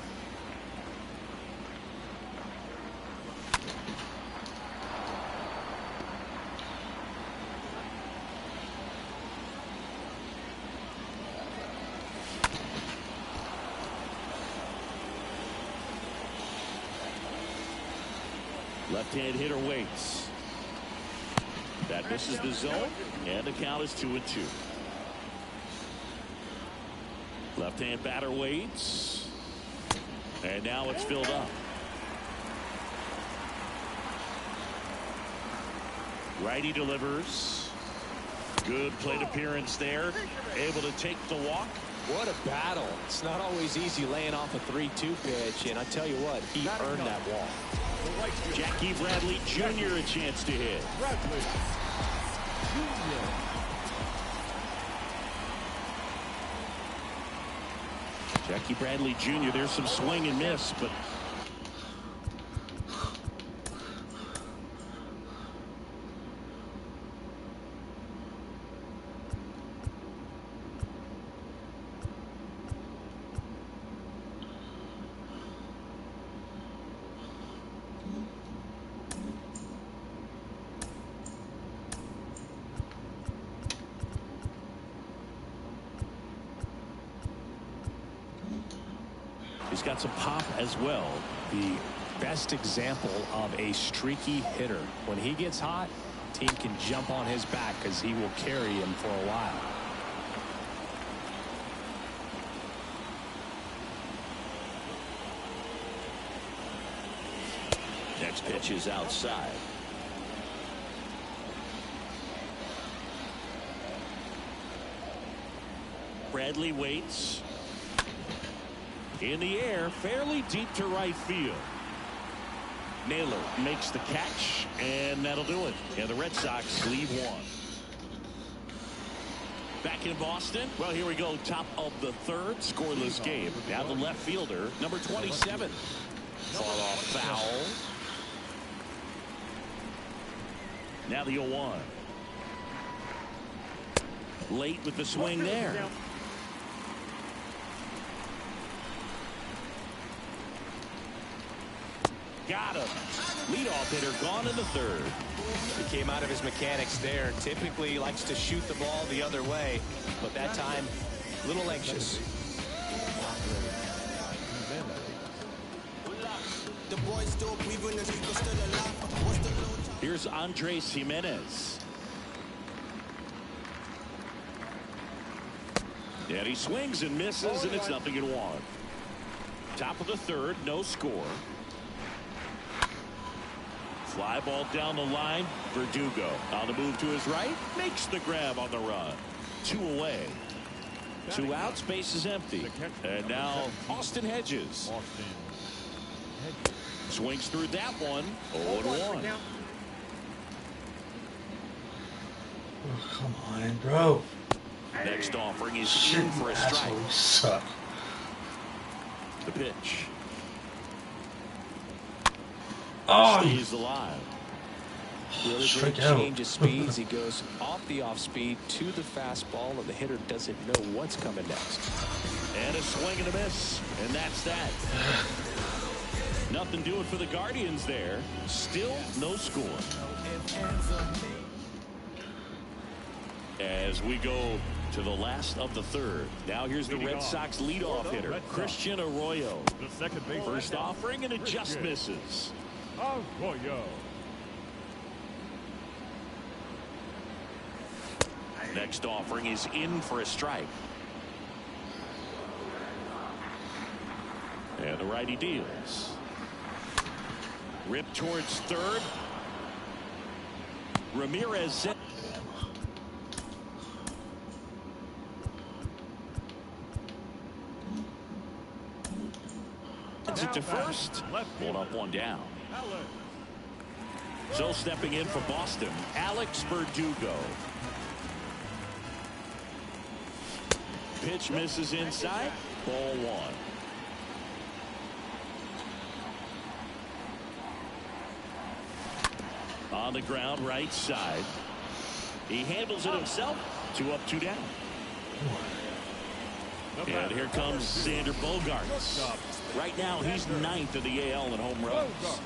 Left-hand hitter waits. That misses the zone, and the count is 2-2. Left-hand batter waits, and now it's filled up. Righty delivers. Good plate appearance there. Able to take the walk. What a battle. It's not always easy laying off a 3-2 pitch, and I tell you what, he earned that walk. Jackie Bradley Jr. a chance to hit. Bradley Jr. Jackie Bradley Jr. There's some swing and miss, but he's got some pop as well. The best example of a streaky hitter. When he gets hot, team can jump on his back because he will carry him for a while. Next pitch is outside. Bradley waits. In the air, fairly deep to right field. Naylor makes the catch, and that'll do it. And the Red Sox leave one. Back in Boston. Well, here we go. Top of the third. Scoreless game. Now the left fielder, number 27. Far off foul. Now the 0-1. Late with the swing there. Got him. Leadoff hitter gone in the third. He came out of his mechanics there. Typically he likes to shoot the ball the other way, but that time a little anxious. The boys still breathing and people still alive. Here's Andres Jimenez. And he swings and misses, and it's 0-1. Top of the third, no score. Fly ball down the line. Verdugo on the move to his right. Makes the grab on the run. 2 away. 2 outs, base is empty. And now Austin Hedges. Swings through that one. 0-1. Oh, come on, bro. Next offering is in for a strike. Suck. The pitch. Oh, Stays alive. Really strike great out. change of speeds. He goes off the off speed to the fastball, and the hitter doesn't know what's coming next. And a swing and a miss. And that's that. Nothing doing for the Guardians there. Still no score. As we go to the last of the third. Now here's the Red Sox leadoff hitter, Christian Arroyo. The second base. First offering, and it just misses. Arroyo. Next offering is in for a strike. And the righty deals. Rip towards third. Ramirez. Sends it to first. 1 up, 1 down. So stepping in for Boston, Alex Verdugo. Pitch misses inside. Ball 1. On the ground, right side. He handles it himself. 2 up, 2 down. And here comes Xander Bogaerts. Right now, he's 9th in the AL in home runs.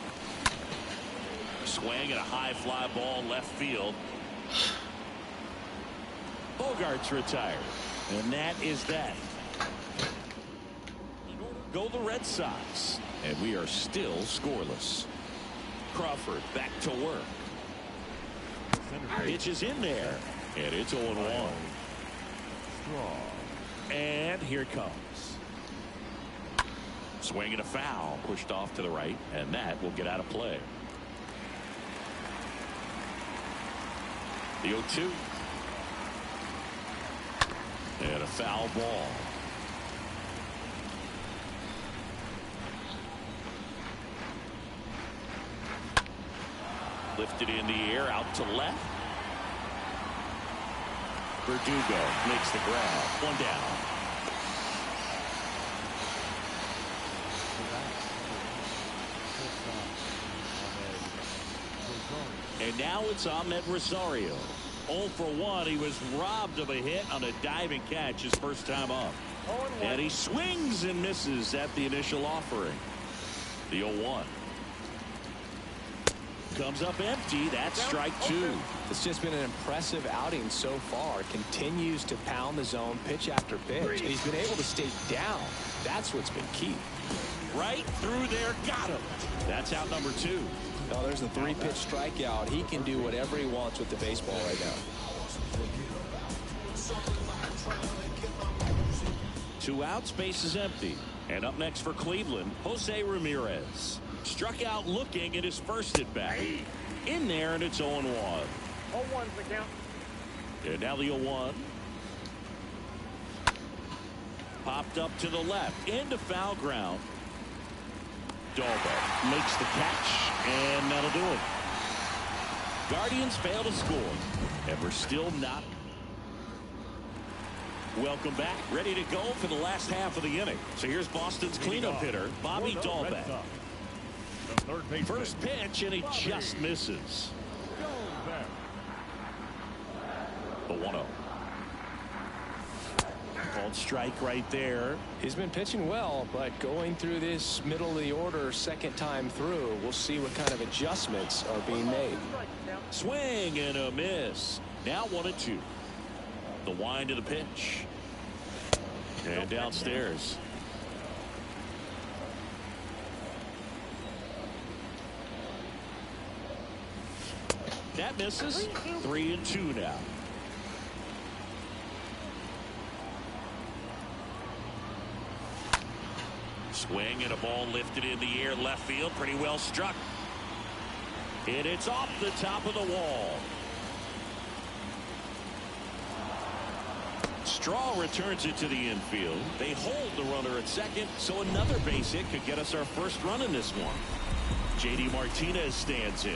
Swing and a high fly ball left field. Bogaerts retired. And that is that. Go the Red Sox. And we are still scoreless. Crawford back to work. Pitch is in there. And it's 0-1. And here it comes. Swing and a foul. Pushed off to the right. And that will get out of play. The 0-2. And a foul ball. Lifted in the air, out to left. Verdugo makes the grab. 1 down. And now it's Ahmed Rosario. 0 for 1. He was robbed of a hit on a diving catch his first time up. And he swings and misses at the initial offering. The 0-1. Comes up empty. That's strike 2. It's just been an impressive outing so far. Continues to pound the zone pitch after pitch. And he's been able to stay down. That's what's been key. Right through there. Got him. That's out number 2. Oh, there's a 3-pitch strikeout. He can do whatever he wants with the baseball right now. 2 outs, base is empty. And up next for Cleveland, Jose Ramirez. Struck out looking at his first at bat. In there, and it's 0-1. 0-1's the count. And now the 0-1. Popped up to the left. Into foul ground. Dalbec makes the catch, and that'll do it. Guardians fail to score, and we're still not. Welcome back. Ready to go for the last half of the inning. So here's Boston's cleanup hitter, Bobby Dalbec. First pitch, and he just misses. The 1-0. Called strike right there. He's been pitching well, but going through this middle of the order second time through, we'll see what kind of adjustments are being made. Swing and a miss. Now 1-2. The wind of the pitch. And downstairs. That misses. 3-2 now. Swing and a ball lifted in the air left field. Pretty well struck. And it's off the top of the wall. Straw returns it to the infield. They hold the runner at second, so another base hit could get us our first run in this one. J.D. Martinez stands in.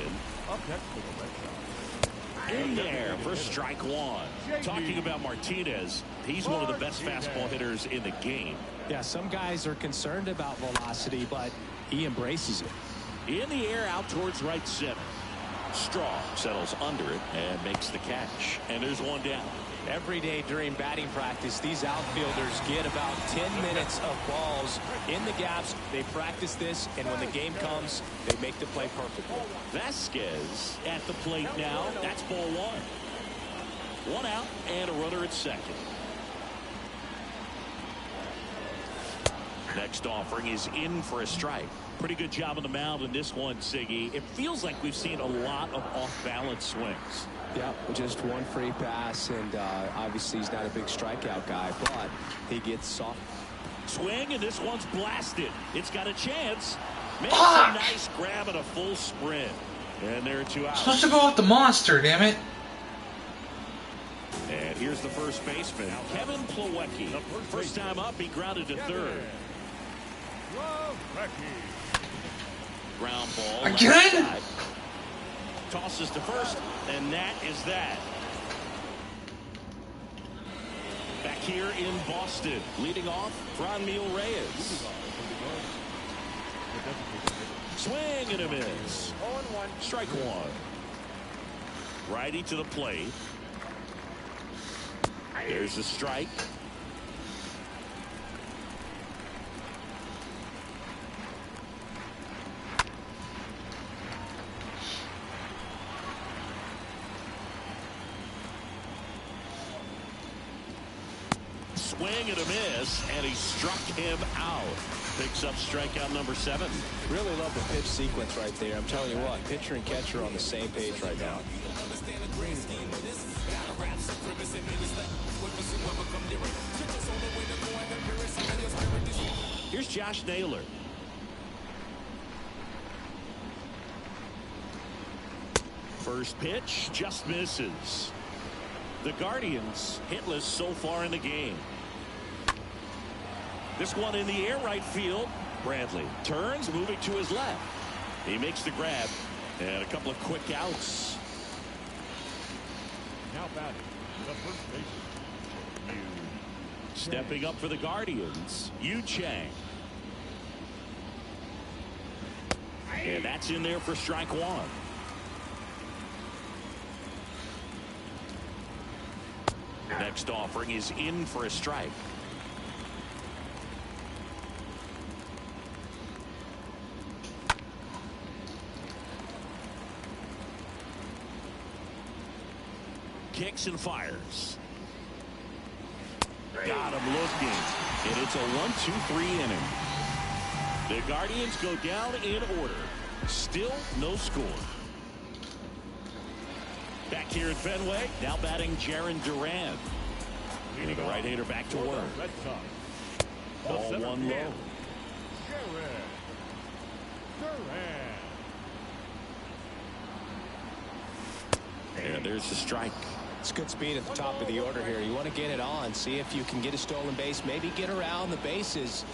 Up next for the Red Sox. In there for strike one. Talking about Martinez, he's one of the best fastball hitters in the game. Yeah, some guys are concerned about velocity, but he embraces it. In the air out towards right center. Straw settles under it and makes the catch. And there's one down. Every day during batting practice, these outfielders get about 10 minutes of balls in the gaps. They practice this, and when the game comes, they make the play perfectly. Vasquez at the plate now. That's ball one. One out and a runner at second. Next offering is in for a strike. Pretty good job on the mound in this one, Siggy. It feels like we've seen a lot of off-balance swings. Yeah, just one free pass, and obviously he's not a big strikeout guy, but he gets soft. Swing, and this one's blasted. It's got a chance. Makes a nice grab and a full sprint. And there are 2 outs. Supposed to go out the monster, damn it. And here's the first baseman, Kevin Plawecki. First time up, he grounded to third. Ground ball. Again? Tosses to first, and that is that. Back here in Boston, leading off, Franmil Reyes. Swing and a miss. 0-1. Strike one. Righty to the plate. There's a strike. Swing and a miss, and he struck him out. Picks up strikeout number 7. Really love the pitch sequence right there. I'm telling you what, pitcher and catcher are on the same page right now. Here's Josh Naylor. First pitch just misses. The Guardians hitless so far in the game. This one in the air right field. Bradley turns, moving to his left. He makes the grab, and a couple of quick outs. Now batting, the first baseman. Stepping up for the Guardians, Yu Chang. And that's in there for strike one. Next offering is in for a strike. Kicks and fires. Got him looking. And it's a 1-2-3 inning. The Guardians go down in order. Still no score. Back here at Fenway, now batting Jarren Duran. Getting the right-hander back to work. Red Sox. Ball one low. And there's the strike. It's good speed at the top of the order here. You want to get it on, see if you can get a stolen base, maybe get around the bases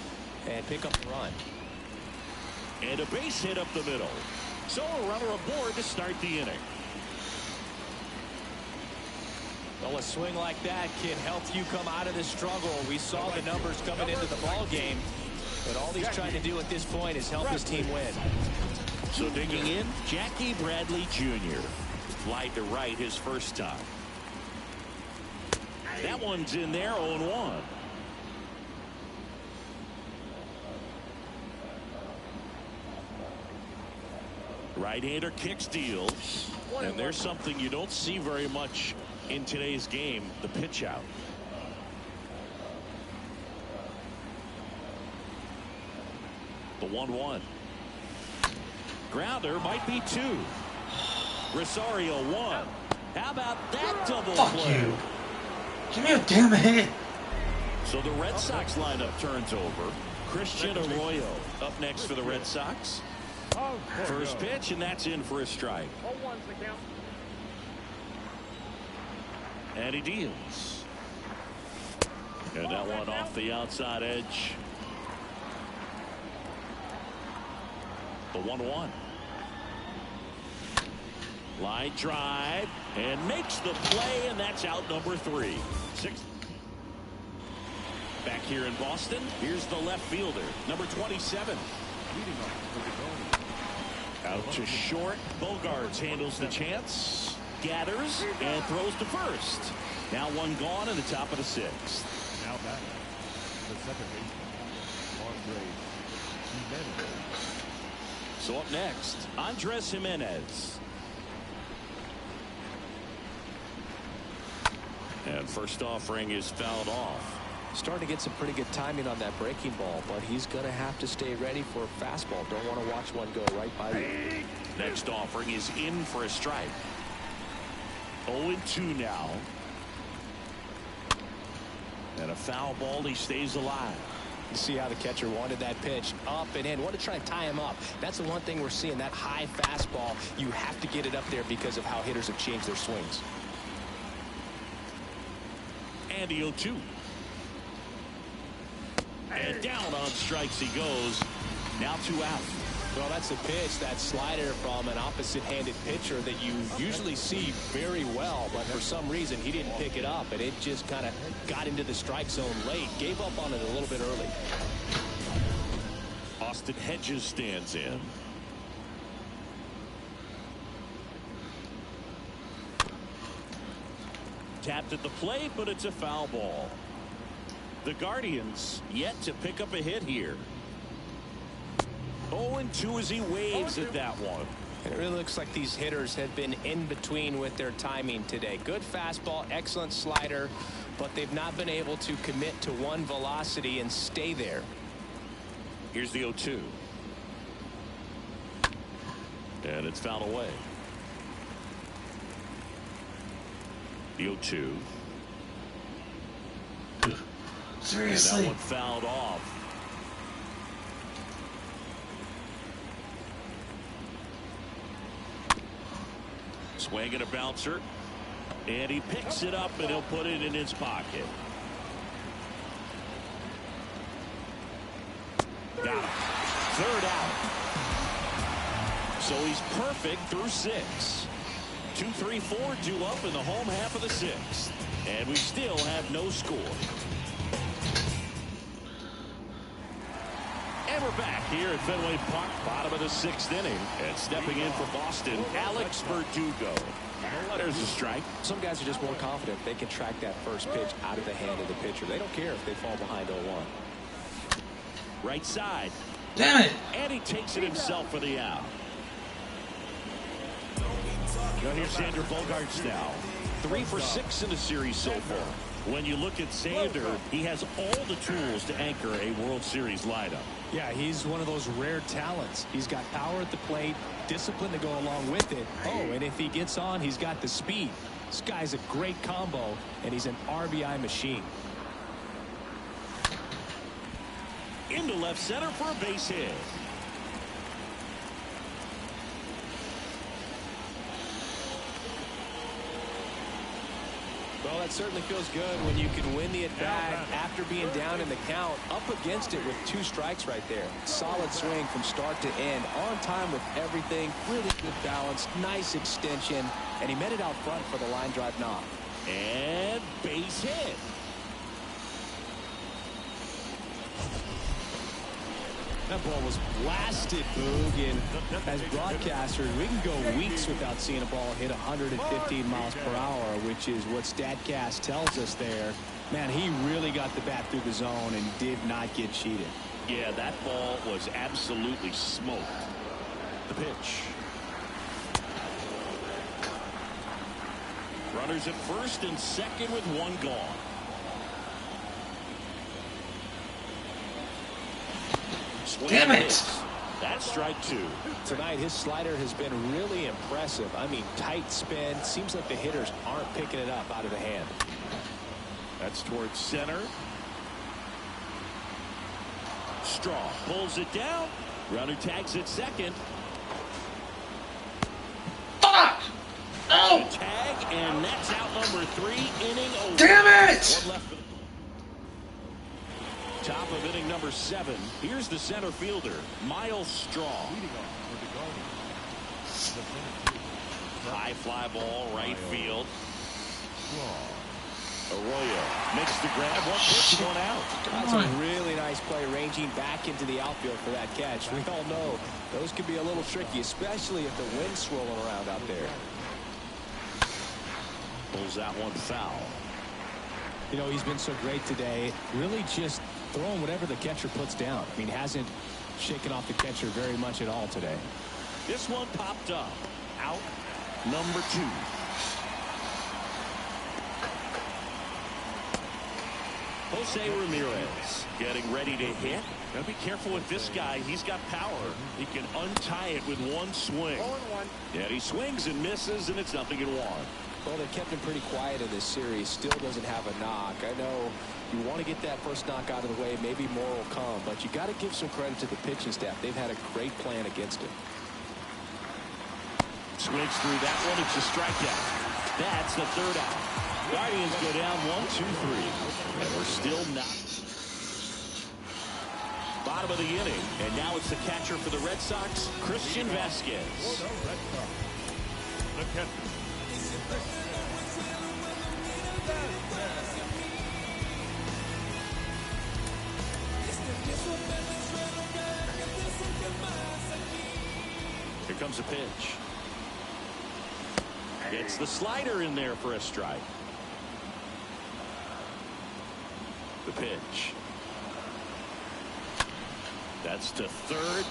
and pick up the run. And a base hit up the middle. So a runner aboard to start the inning. Well, a swing like that can help you come out of the struggle. We saw the numbers coming into the ball game, but all he's trying to do at this point is help his team win. So digging in, Jackie Bradley Jr. Fly to right his first time. That one's in there, 0-1. Right-hander kick steals. And there's something you don't see very much in today's game, the pitch out. The 1-1. Grounder might be 2. Rosario 1. How about that double Fuck play? you. Give me a damn hit. So the Red Sox lineup turns over. Christian Arroyo up next for the Red Sox. First pitch, and that's in for a strike. And he deals. And that one off the outside edge. The 1-1. Line drive, and makes the play, and that's out number 3. 6. Back here in Boston, here's the left fielder, number 27. Out to short. Bogarts handles the chance, gathers, and throws to first. Now one gone in the top of the 6th. Now back, the second baseman, Andres Jimenez. So up next, Andres Jimenez. And first offering is fouled off. Starting to get some pretty good timing on that breaking ball, but he's going to have to stay ready for a fastball. Don't want to watch one go right by you. Next offering is in for a strike. 0-2 now. And a foul ball. He stays alive. You see how the catcher wanted that pitch up and in. Want to try and tie him up. That's the one thing we're seeing, that high fastball. You have to get it up there because of how hitters have changed their swings. And the 0-2. And down on strikes he goes. Now 2 out. Well, that's a pitch, that slider from an opposite-handed pitcher that you usually see very well, but for some reason he didn't pick it up, and it just kind of got into the strike zone late. Gave up on it a little bit early. Austin Hedges stands in. Tapped at the plate, but it's a foul ball. The Guardians yet to pick up a hit here. 0-2 as he waves at that one. It really looks like these hitters have been in between with their timing today. Good fastball, excellent slider, but they've not been able to commit to one velocity and stay there. Here's the 0-2. And it's fouled away. The 0-2. Seriously. And that one fouled off. Swing and a bouncer. And he picks it up and he'll put it in his pocket. Got him. 3rd out. So he's perfect through 6. 2, 3, 4 due up in the home half of the 6th. And we still have no score. And we're back here at Fenway Park, bottom of the 6th inning. And stepping in for Boston, Alex Verdugo. There's a strike. Some guys are just more confident they can track that first pitch out of the hand of the pitcher. They don't care if they fall behind 0-1. Right side. Damn it. And he takes it himself for the out. Now here's Sander Bogarts now. 3 for 6 in the series so far. When you look at Sander, he has all the tools to anchor a World Series lineup. Yeah, he's one of those rare talents. He's got power at the plate, discipline to go along with it. Oh, and if he gets on, he's got the speed. This guy's a great combo, and he's an RBI machine. Into left center for a base hit. Well, that certainly feels good when you can win the at-bat after being down in the count, up against it with 2 strikes right there. Solid swing from start to end, on time with everything, really good balance, nice extension, and he met it out front for the line drive knock. And base hit. That ball was blasted, Boog, and as broadcasters, we can go weeks without seeing a ball hit 115 miles per hour, which is what StatCast tells us there. Man, he really got the bat through the zone and did not get cheated. Yeah, that ball was absolutely smoked. The pitch. Runners at first and second with 1 gone. Damn it! That's strike 2. Tonight, his slider has been really impressive. I mean, tight spin. Seems like the hitters aren't picking it up out of the hand. That's towards center. Straw pulls it down. Runner tags at second. Fuck! Oh! Tag, and that's out number 3, inning over. Damn it! One left for the top of inning number 7. Here's the center fielder, Miles Straw. High fly ball, right field. Arroyo makes the grab. One pitch, one out. That's a really nice play, ranging back into the outfield for that catch. We all know those could be a little tricky, especially if the wind's swirling around out there. Pulls that one foul. You know, he's been so great today. Really just throwing whatever the catcher puts down. I mean, hasn't shaken off the catcher very much at all today. This one popped up. Out number 2. Jose Ramirez getting ready to hit. Gotta be careful with this guy. He's got power. He can untie it with one swing. Yeah, he swings and misses, and it's 0-1. Well, they kept him pretty quiet in this series. Still doesn't have a knock. I know you want to get that first knock out of the way. Maybe more will come, but you got to give some credit to the pitching staff. They've had a great plan against him. Swings through that one. It's a strikeout. That's the 3rd out. Guardians go down 1-2-3. And we're still not. Bottom of the inning. And now it's the catcher for the Red Sox, Christian Vasquez. The catcher. Here comes a pitch. Gets the slider in there for a strike. The pitch. That's to third.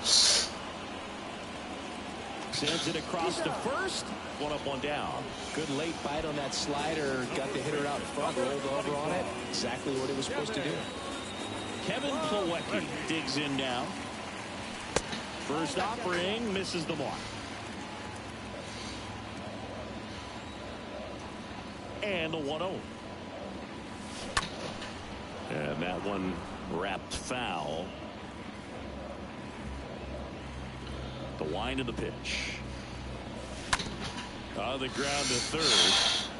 Sends it across to first. One up, one down. Good late bite on that slider. Got the hitter out front, rolled over on it. Exactly what he was supposed to do. Kevin Plawecki digs in now. First offering misses the mark. And the 1-0. And that one wrapped foul. The wind of the pitch. On the ground to third.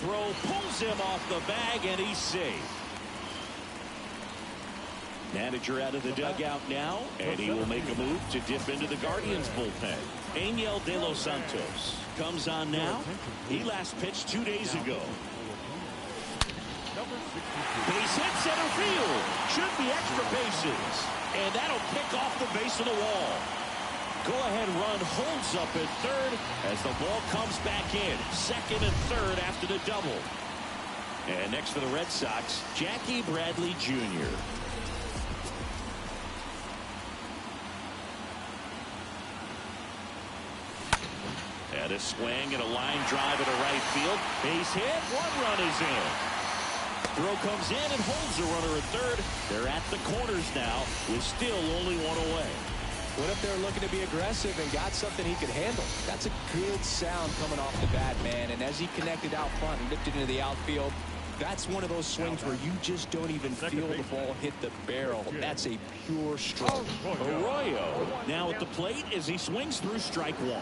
Throw pulls him off the bag, and he's safe. Manager out of the dugout now, and he will make a move to dip into the Guardians bullpen. Angel De Los Santos comes on now. He last pitched 2 days ago. Base hit center field. Should be extra bases. And that'll kick off the base of the wall. Go-ahead run holds up at third as the ball comes back in. Second and third after the double. And next for the Red Sox, Jackie Bradley Jr. And a swing and a line drive into right field. Base hit. One run is in. Throw comes in and holds the runner at third. They're at the corners now with still only one away. What if they're looking to be aggressive and got something he could handle? That's a good sound coming off the bat, man. And as he connected out front and lifted into the outfield, that's one of those swings where you just don't even feel the ball hit the barrel. That's a pure stroke. Arroyo now at the plate as he swings through strike one.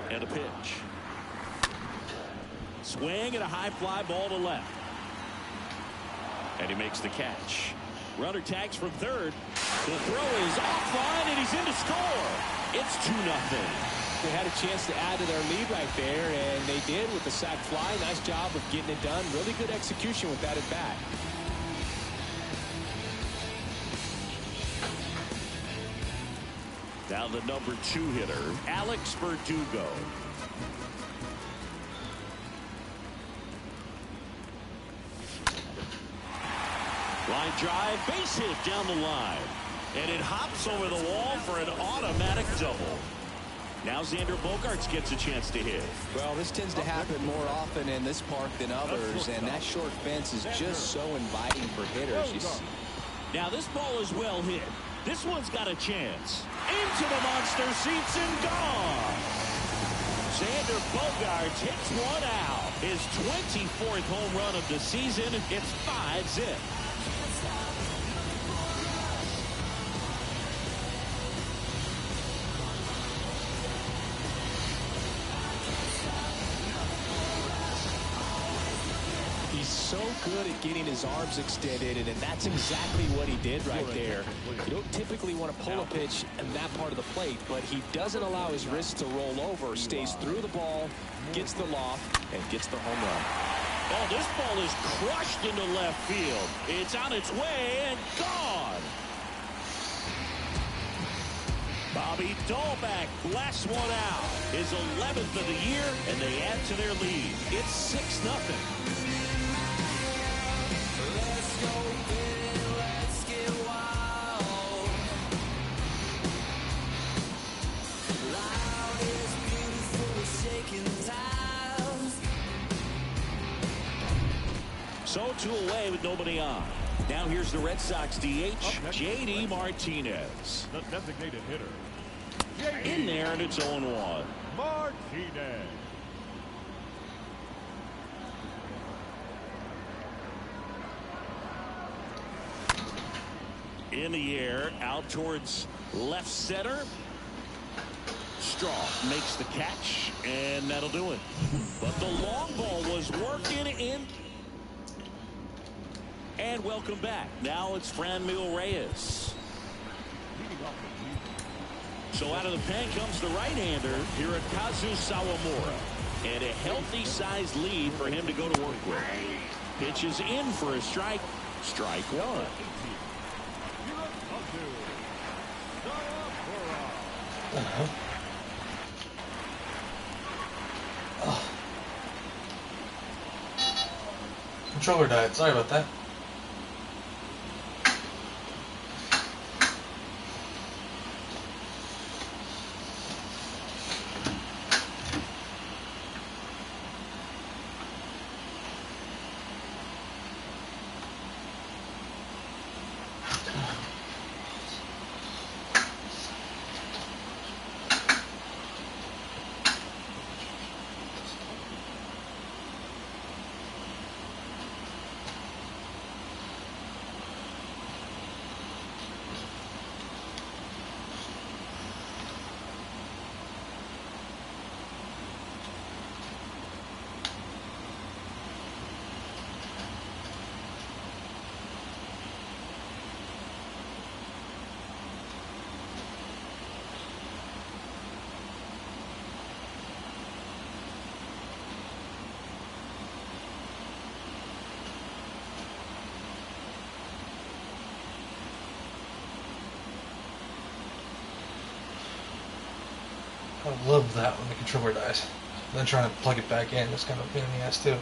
And a pitch. Swing and a high fly ball to left. And he makes the catch. Runner tags from third. The throw is offline and he's in to score. It's 2-0. They had a chance to add to their lead right there, and they did with the sac fly. Nice job of getting it done. Really good execution with that at bat. Now the number 2 hitter, Alex Verdugo. Line drive, base hit down the line. And it hops over the wall for an automatic double. Now Xander Bogaerts gets a chance to hit. Well, this tends to happen more often in this park than others, and that short fence is just so inviting for hitters. Now this ball is well hit. This one's got a chance. Into the monster seats and gone. Xander Bogaerts hits one out. His 24th home run of the season. It's 5-zip. So good at getting his arms extended, and that's exactly what he did right there. You don't typically want to pull a pitch in that part of the plate, but he doesn't allow his wrist to roll over, stays through the ball, gets the loft, and gets the home run. Oh, this ball is crushed into left field. It's on its way and gone. Bobby Dahlback blasts one out. His 11th of the year, and they add to their lead. It's 6-0. So 2 away with nobody on. Now here's the Red Sox DH, J.D. Martinez. The designated hitter. In there, and it's 0-1. Martinez. In the air, out towards left center. Straw makes the catch, and that'll do it. But the long ball was working in. And welcome back. Now it's Franmil Reyes. So out of the pen comes the right-hander, Hirokazu Sawamura. And a healthy-sized lead for him to go to work with. Pitches in for a strike. Strike one. Controller died. Sorry about that. I love that when the controller dies. And then trying to plug it back in is kind of a pain in the ass too.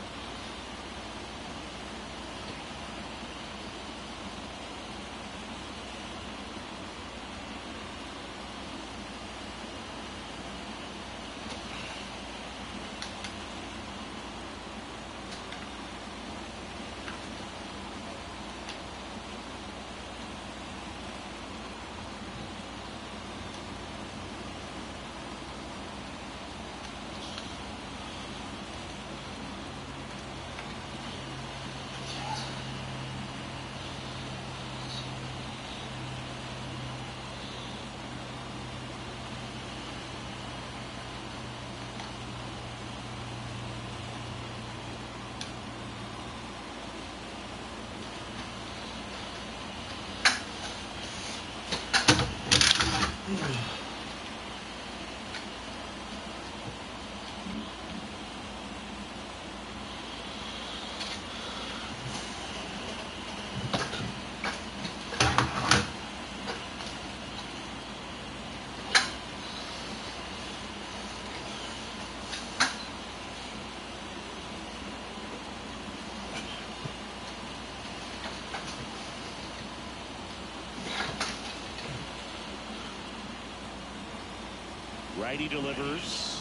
Righty delivers.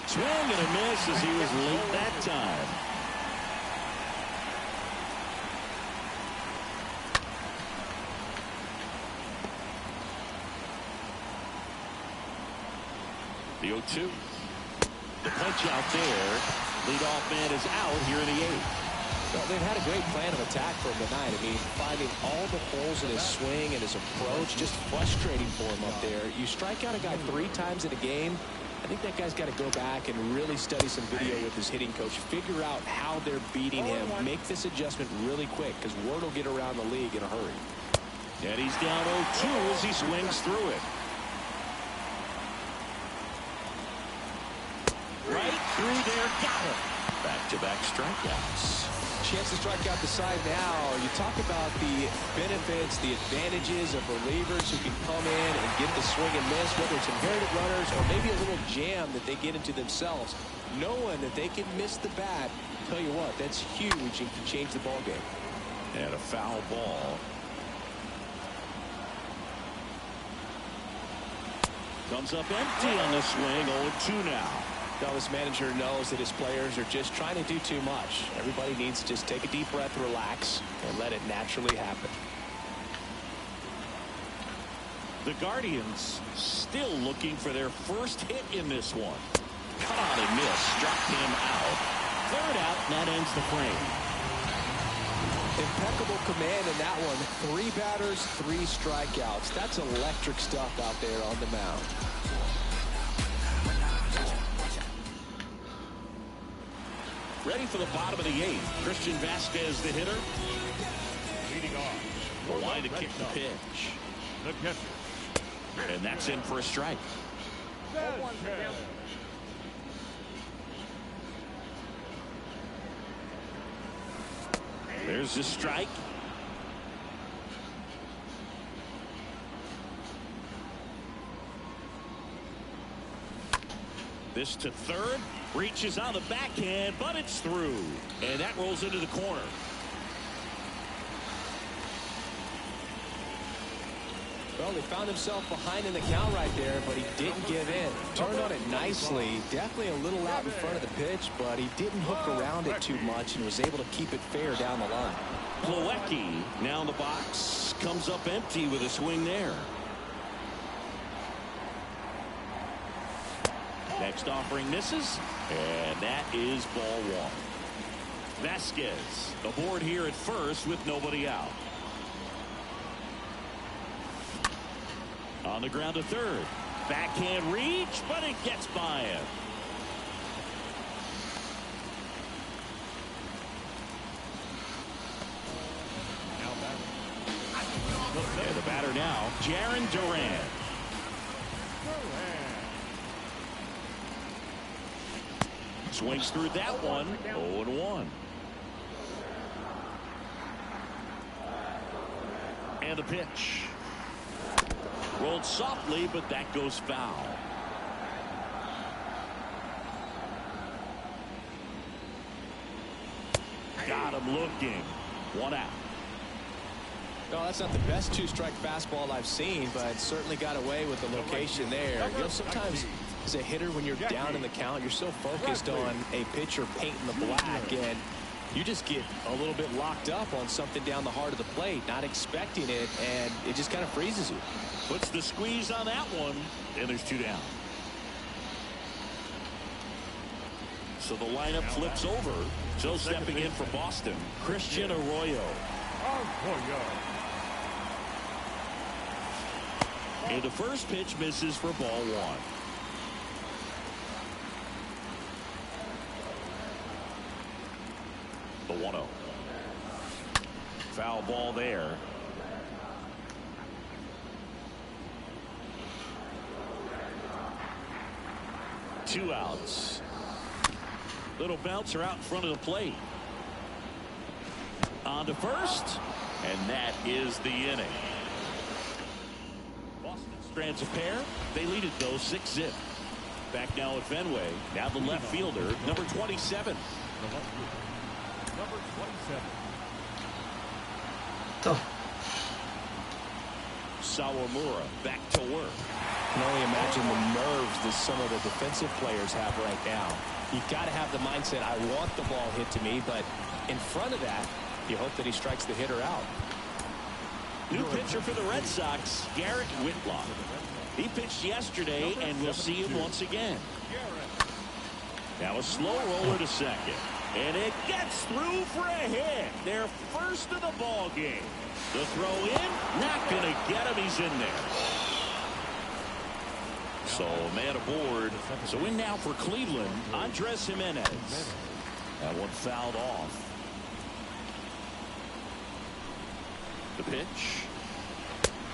Swing and a miss as he was late that time. The 0-2. The punch out there. Leadoff man is out here in the 8th. Well, they've had a great plan of attack for him tonight. I mean, finding all the holes in his swing and his approach, just frustrating for him up there. You strike out a guy 3 times in a game, I think that guy's got to go back and really study some video with his hitting coach, figure out how they're beating him, make this adjustment really quick, because word will get around the league in a hurry. And he's down 0-2 as he swings through it. Right through there, got him. Back-to-back strikeouts. Chance to strike out the side now. You talk about the benefits, the advantages of relievers who can come in and get the swing and miss, whether it's inherited runners or maybe a little jam that they get into themselves. Knowing that they can miss the bat, tell you what, that's huge and can change the ball game. And a foul ball. Comes up empty on the swing. 0-2 now. Now this manager knows that his players are just trying to do too much. Everybody needs to just take a deep breath, relax, and let it naturally happen. The Guardians still looking for their first hit in this one. Cut on and miss. Struck him out. Third out, and that ends the frame. Impeccable command in that one. 3 batters, 3 strikeouts. That's electric stuff out there on the mound. Ready for the bottom of the 8th. Christian Vasquez, the hitter. Leading off. The line to kick the pitch. The catcher. And that's in for a strike. There's the strike. This to third. Reaches on the backhand, but it's through. And that rolls into the corner. Well, he found himself behind in the count right there, but he didn't give in. Turned on it nicely. Definitely a little out in front of the pitch, but he didn't hook around it too much and was able to keep it fair down the line. Plawecki now in the box. Comes up empty with a swing there. Next offering misses, and that is ball 1. Vasquez aboard here at first with nobody out. On the ground to third. Backhand reach, but it gets by him. And the batter now, Jarren Duran. Swings through that one. 0-1. And the pitch. Rolled softly, but that goes foul. Got him looking. 1 out. No, that's not the best 2-strike fastball I've seen, but certainly got away with the location there. You know, sometimes as a hitter, when you're down in the count, you're so focused on a pitcher painting the black, and you just get a little bit locked up on something down the heart of the plate, not expecting it, and it just kind of freezes you. Puts the squeeze on that one, and there's 2 down. So the lineup flips over. So stepping in for Boston, Christian Arroyo. And the first pitch misses for ball 1. The 1-0. Foul ball there. Two outs. Little bouncer out in front of the plate. On to first, and that is the inning. Boston strands a pair. They lead it though 6-0. Back now at Fenway. Now the left fielder, number 27. Number 27. Sawamura back to work. I can only imagine the nerves that some of the defensive players have right now. You've got to have the mindset, I want the ball hit to me, but in front of that, you hope that he strikes the hitter out. New pitcher for the Red Sox, Garrett Whitlock. He pitched yesterday, and we'll see him once again. Now a slow roller to second. And it gets through for a hit. Their first of the ball game. The throw in, not going to get him. He's in there. So man aboard. So in now for Cleveland, Andres Jimenez. That one fouled off. The pitch.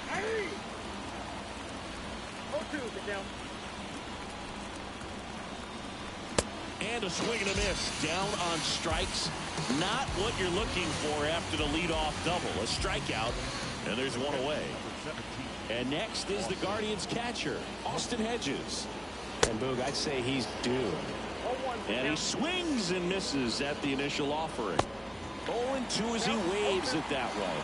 Hey! 0-2, get down. And a swing and a miss. Down on strikes. Not what you're looking for after the leadoff double. A strikeout, and there's one away. And next is the Guardians catcher, Austin Hedges. And Boog, I'd say he's due. And he swings and misses at the initial offering. 0-2 as he waves it that way.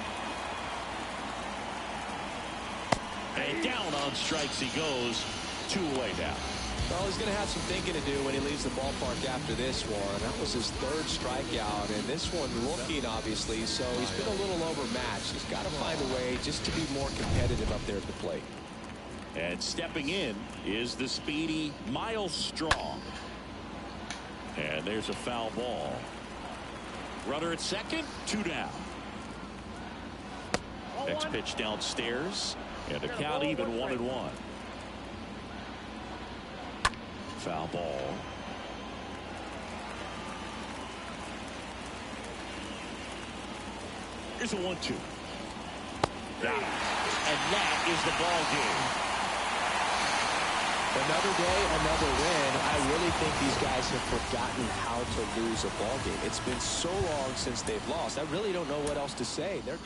And down on strikes he goes. 2 away now. Well, he's going to have some thinking to do when he leaves the ballpark after this one. That was his 3rd strikeout, and this one looking, obviously, so he's been a little overmatched. He's got to find a way just to be more competitive up there at the plate. And stepping in is the speedy Miles Strong. And there's a foul ball. Runner at second, 2 down. Next pitch downstairs, and the count even 1-1. Foul ball. Here's a 1-2. Got it. And that is the ball game. Another day, another win. I really think these guys have forgotten how to lose a ball game. It's been so long since they've lost. I really don't know what else to say. They're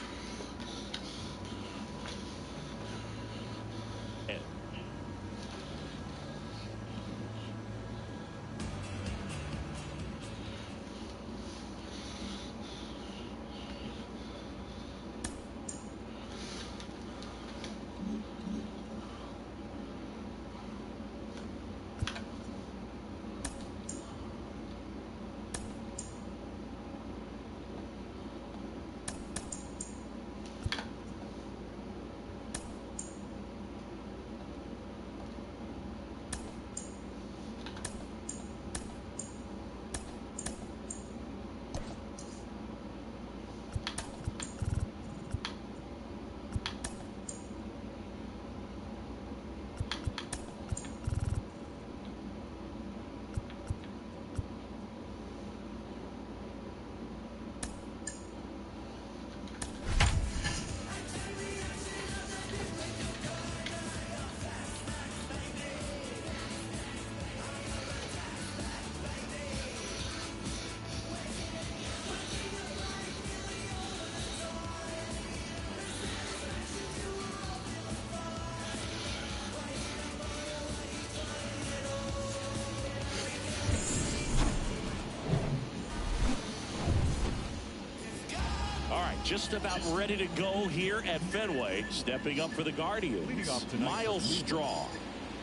just about ready to go here at Fenway. Stepping up for the Guardians, Miles Strong.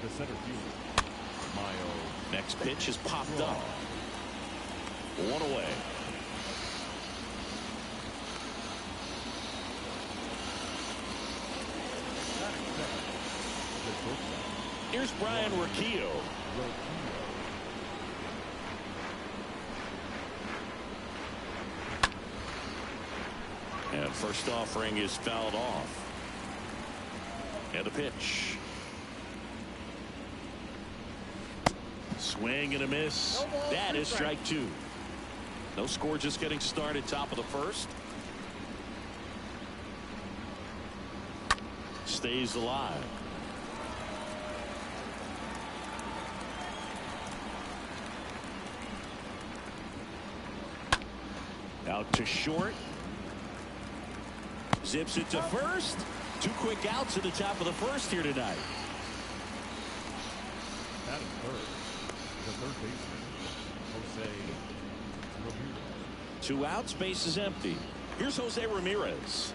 The center fielder, Miles. Next pitch is popped up. 1 away. Here's Brian Rocchio. And first offering is fouled off. And a pitch. Swing and a miss. That is strike 2. No score, just getting started, top of the first. Stays alive. Out to short. Zips it to first. 2 quick outs at the top of the first here tonight. That is third. The third baseman, Jose Ramirez. 2 outs, base is empty. Here's Jose Ramirez.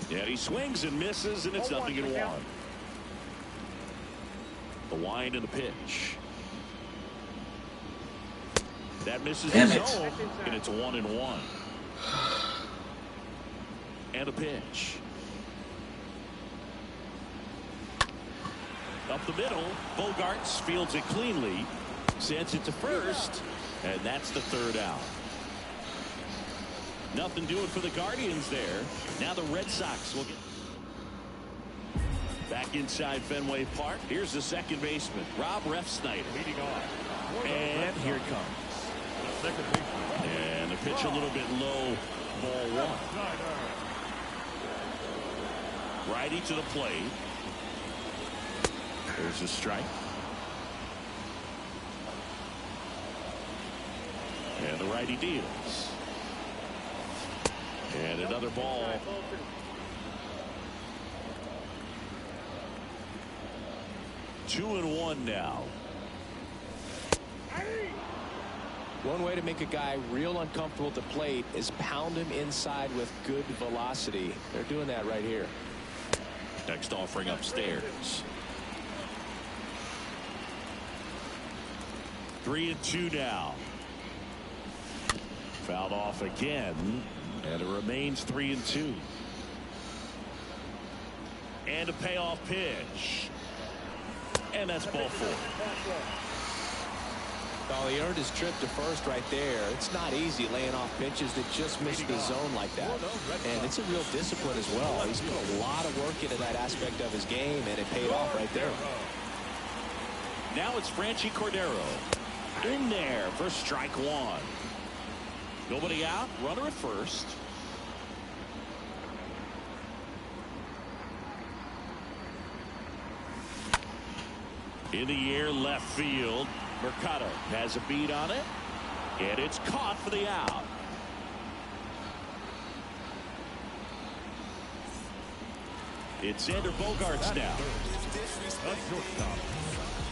Yeah, he swings and misses, and it's 0-1. The wind and the pitch. That misses the zone, and it's 1-1. And a pitch. Up the middle, Bogarts fields it cleanly, sends it to first, and that's the third out. Nothing doing for the Guardians there. Now the Red Sox will get back inside Fenway Park. Here's the second baseman, Rob Refsnyder. Leading off. And here it comes. The second baseman. And the pitch a little bit low, ball one. Righty to the plate. There's a strike. And the righty deals. And another ball. Two and one now. One way to make a guy real uncomfortable at the plate is pound him inside with good velocity. They're doing that right here. Next offering upstairs. 3-2 now. Fouled off again, and it remains 3-2. And a payoff pitch. And that's ball four. Well, he earned his trip to first right there. It's not easy laying off pitches that just miss the zone like that. And it's a real discipline as well. He's put a lot of work into that aspect of his game, and it paid off right there. Now it's Franchy Cordero in there for strike one. Nobody out, runner at first. In the air, left field. Mercado has a beat on it, and it's caught for the out. It's Xander Bogarts now. The shortstop,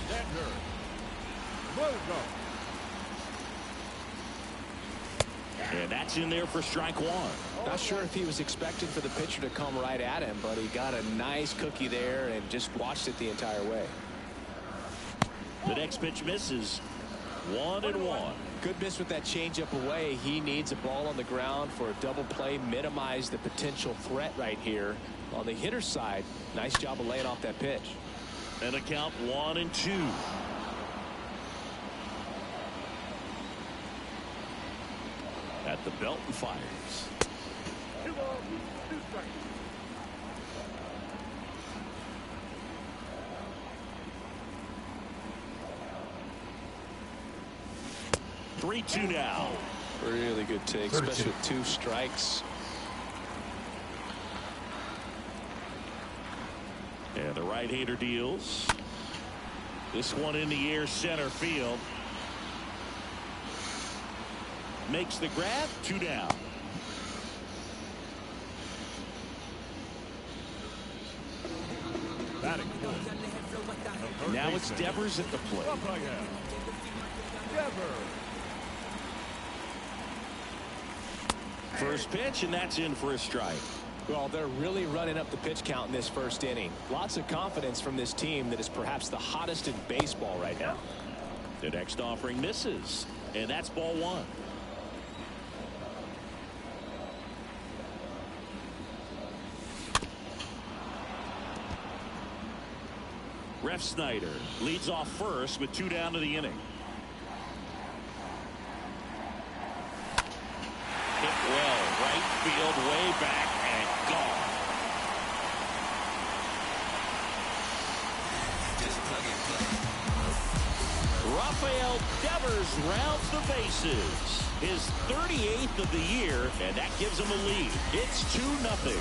Xander Bogarts. And that's in there for strike one. Not sure if he was expecting for the pitcher to come right at him, but he got a nice cookie there and just watched it the entire way. The next pitch misses. 1-1. Good miss with that changeup away. He needs a ball on the ground for a double play, minimize the potential threat right here. On the hitter's side, nice job of laying off that pitch. And a count 1-2. At the belt and fires. 2 balls, 2 strikes. Three-two now. Really good take, especially with 2 strikes. And the right-hander deals. This one in the air, center field. Makes the grab, 2 down. Batting fourth. Now it's Devers at the plate. Devers. First pitch, and that's in for a strike. Well, they're really running up the pitch count in this first inning. Lots of confidence from this team that is perhaps the hottest in baseball right now. The next offering misses, and that's ball one. Refsnyder leads off first with 2 down to the inning. Hit well, right field, way back, and gone. Rafael Devers rounds the bases. His 38th of the year, and that gives him a lead. It's 2-0.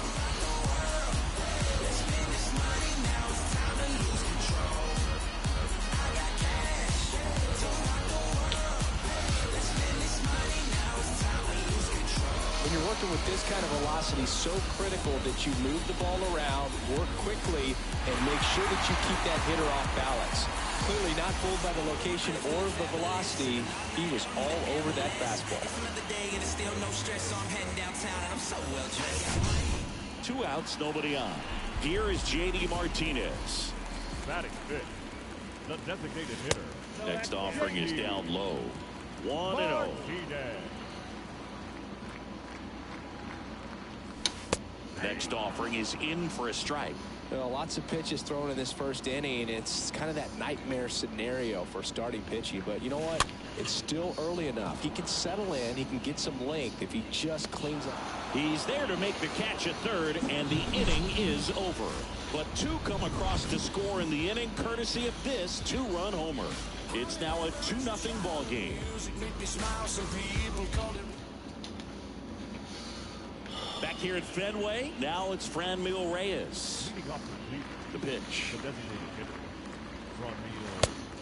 When you're working with this kind of velocity, so critical that you move the ball around, work quickly, and make sure that you keep that hitter off balance. Clearly not fooled by the location or the velocity. He was all over that fastball. 2 outs, nobody on. Here is J.D. Martinez. Batting fifth, the designated hitter. Next offering is down low. 1-0. Martinez. Next offering is in for a strike. Lots of pitches thrown in this first inning. It's kind of that nightmare scenario for starting pitching. But you know what? It's still early enough. He can settle in. He can get some length if he just cleans up. He's there to make the catch at third, and the inning is over. But 2 come across to score in the inning, courtesy of this 2-run homer. It's now a 2-0 ball game. Back here at Fenway, now it's Franmil Reyes. Leading off the The pitch. the designated hitter.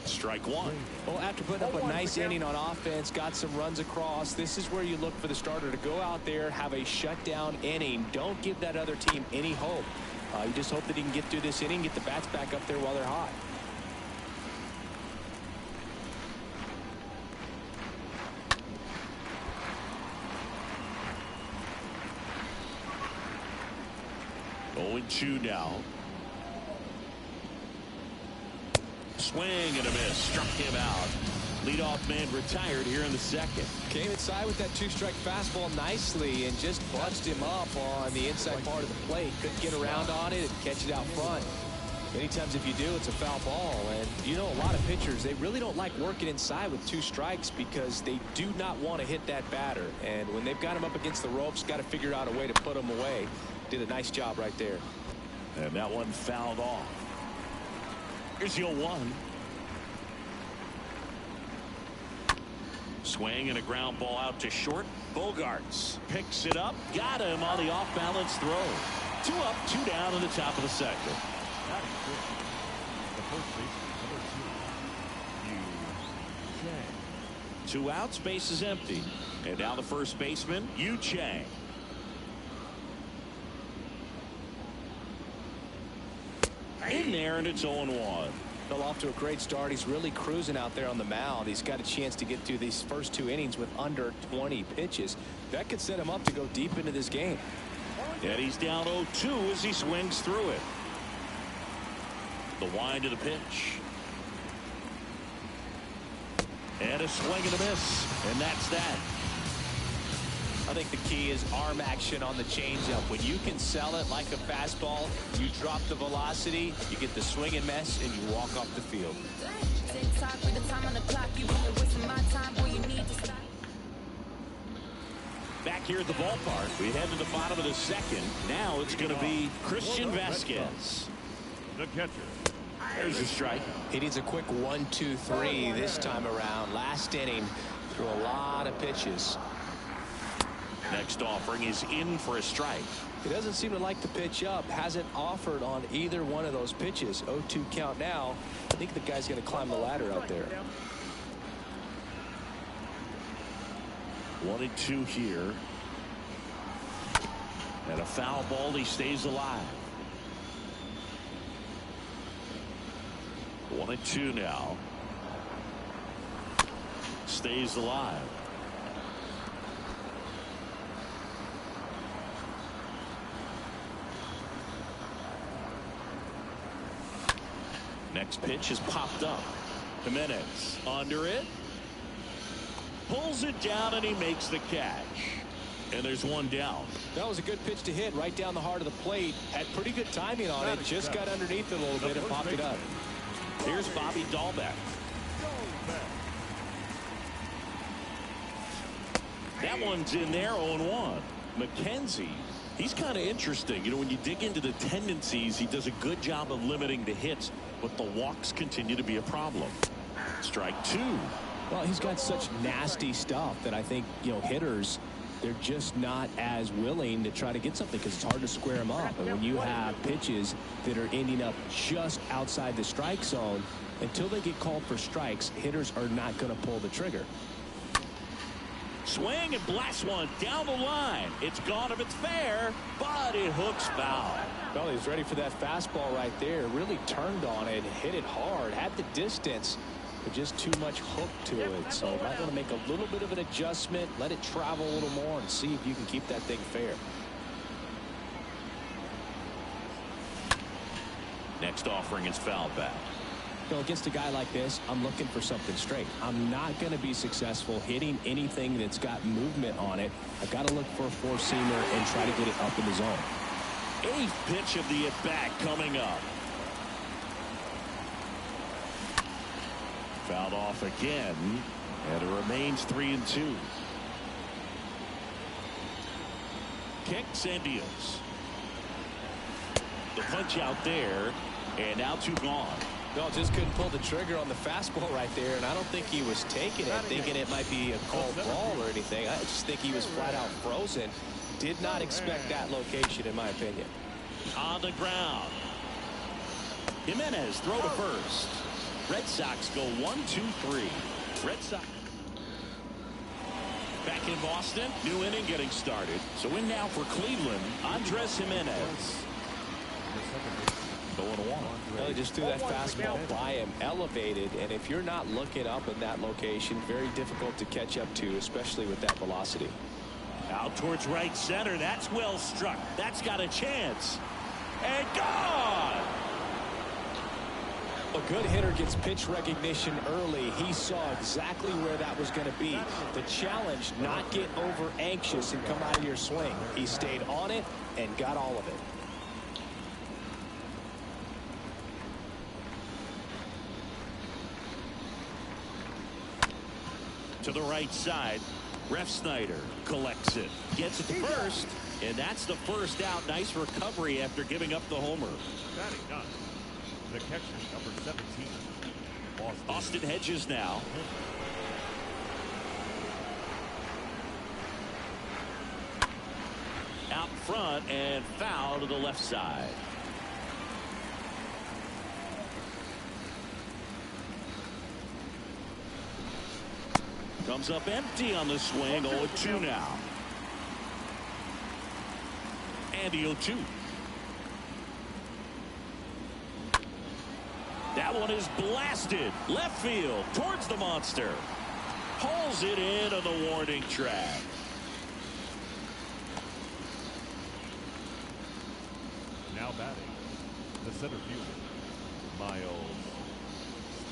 Strike 1. Well, after putting up a nice inning on offense, got some runs across, this is where you look for the starter to go out there, have a shutdown inning. Don't give that other team any hope. You just hope that he can get through this inning, get the bats back up there while they're hot. Oh, 2 now. Swing and a miss. Struck him out. Leadoff man retired here in the second. Came inside with that 2-strike fastball nicely and just bunched him up on the inside part of the plate. Couldn't get around on it and catch it out front. Many times if you do, it's a foul ball. And you know, a lot of pitchers, they really don't like working inside with 2 strikes because they do not want to hit that batter. And when they've got him up against the ropes, got to figure out a way to put him away. Did a nice job right there. And that one fouled off. Here's the 0-1. Swing and a ground ball out to short. Bogarts picks it up. Got him on the off-balance throw. 2 up, 2 down in the top of the second. Batting fifth, the first baseman, number 2, Yu Chang. 2 outs, base is empty. And now the first baseman, Yu Chang. In there, and it's 0-1. Fell off to a great start. He's really cruising out there on the mound. He's got a chance to get through these first 2 innings with under 20 pitches. That could set him up to go deep into this game. And he's down 0-2 as he swings through it. The wind of the pitch. And a swing and a miss. And that's that. I think the key is arm action on the changeup. When you can sell it like a fastball, you drop the velocity, you get the swing and miss, and you walk off the field. Back here at the ballpark, we head to the bottom of the second. Now it's going to be Christian Vasquez. The catcher. There's a strike. He needs a quick 1-2-3 this time around. Last inning, threw a lot of pitches. Next offering is in for a strike. He doesn't seem to like the pitch up. Hasn't offered on either one of those pitches. 0-2 count now. I think the guy's going to climb the ladder out there. 1-2 here. And a foul ball. He stays alive. 1-2 now. Stays alive. Next pitch is popped up. Jimenez under it. Pulls it down and he makes the catch. And there's 1 down. That was a good pitch to hit right down the heart of the plate. Had pretty good timing on it. Just got underneath it a little bit and popped it up. Here's Bobby Dahlbeck. That one's in there, 0-1. McKenzie, he's kind of interesting. You know, when you dig into the tendencies, he does a good job of limiting the hits, but the walks continue to be a problem. Strike 2. Well, he's got such nasty stuff that I think, you know, hitters, they're just not as willing to try to get something because it's hard to square him up. And when you have pitches that are ending up just outside the strike zone, until they get called for strikes, hitters are not going to pull the trigger. Swing and blast one down the line. It's gone if it's fair, but it hooks foul. Well, he's ready for that fastball right there. Really turned on it, hit it hard, had the distance, but just too much hook to it. So might want to make a little bit of an adjustment, let it travel a little more, and see if you can keep that thing fair. Next offering is foul back. Against a guy like this, I'm looking for something straight. I'm not going to be successful hitting anything that's got movement on it. I've got to look for a four-seamer and try to get it up in the zone. 8th pitch of the at-bat coming up. Fouled off again, and it remains 3-2. Kicks and deals. The punch out there, and now 2 gone. No, just couldn't pull the trigger on the fastball right there, and I don't think he was taking it, thinking it might be a called ball or anything. I just think he was flat out frozen. Did not expect that location, in my opinion. On the ground. Jimenez throw to first. Red Sox go 1-2-3. Red Sox back in Boston. New inning getting started. So in now for Cleveland, Andres Jimenez. Going to one. Well, he just threw that fastball by him, elevated, and if you're not looking up in that location, very difficult to catch up to, especially with that velocity. Out towards right center. That's well struck. That's got a chance. And gone. A good hitter gets pitch recognition early. He saw exactly where that was going to be. The challenge, not get over anxious and come out of your swing. He stayed on it and got all of it. To the right side. Refsnyder collects it. Gets it to first. And that's the first out. Nice recovery after giving up the homer. Batting ninth, the catcher, number 17, Austin Hedges now. Out front and foul to the left side. Comes up empty on the swing. 0-2 now. Andy 0-2. That one is blasted left field towards the monster. Pulls it in on the warning track. now batting, the center fielder, Miles.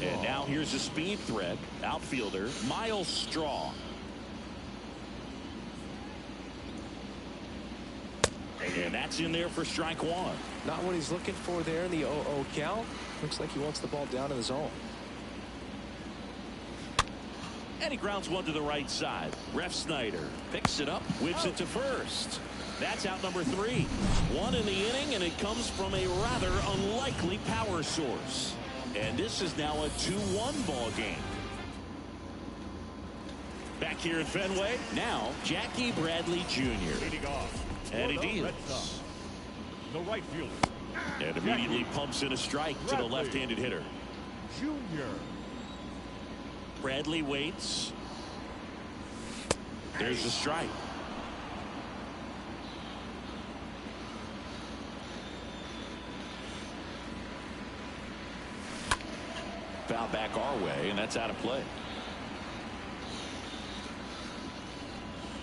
And now here's a speed threat, outfielder Miles Straw. And that's in there for strike one. Not what he's looking for there in the 0-0 count. Looks like he wants the ball down in the zone. And he grounds one to the right side. Refsnyder picks it up, whips it to first. That's out number 3. One in the inning, and it comes from a rather unlikely power source. And this is now a 2-1 ball game. Back here at Fenway, now Jackie Bradley Jr. Leading off. And he deals. The right fielder. And immediately pumps in a strike to the left-handed hitter. Junior. Bradley waits. There's the strike. Foul back our way, and that's out of play.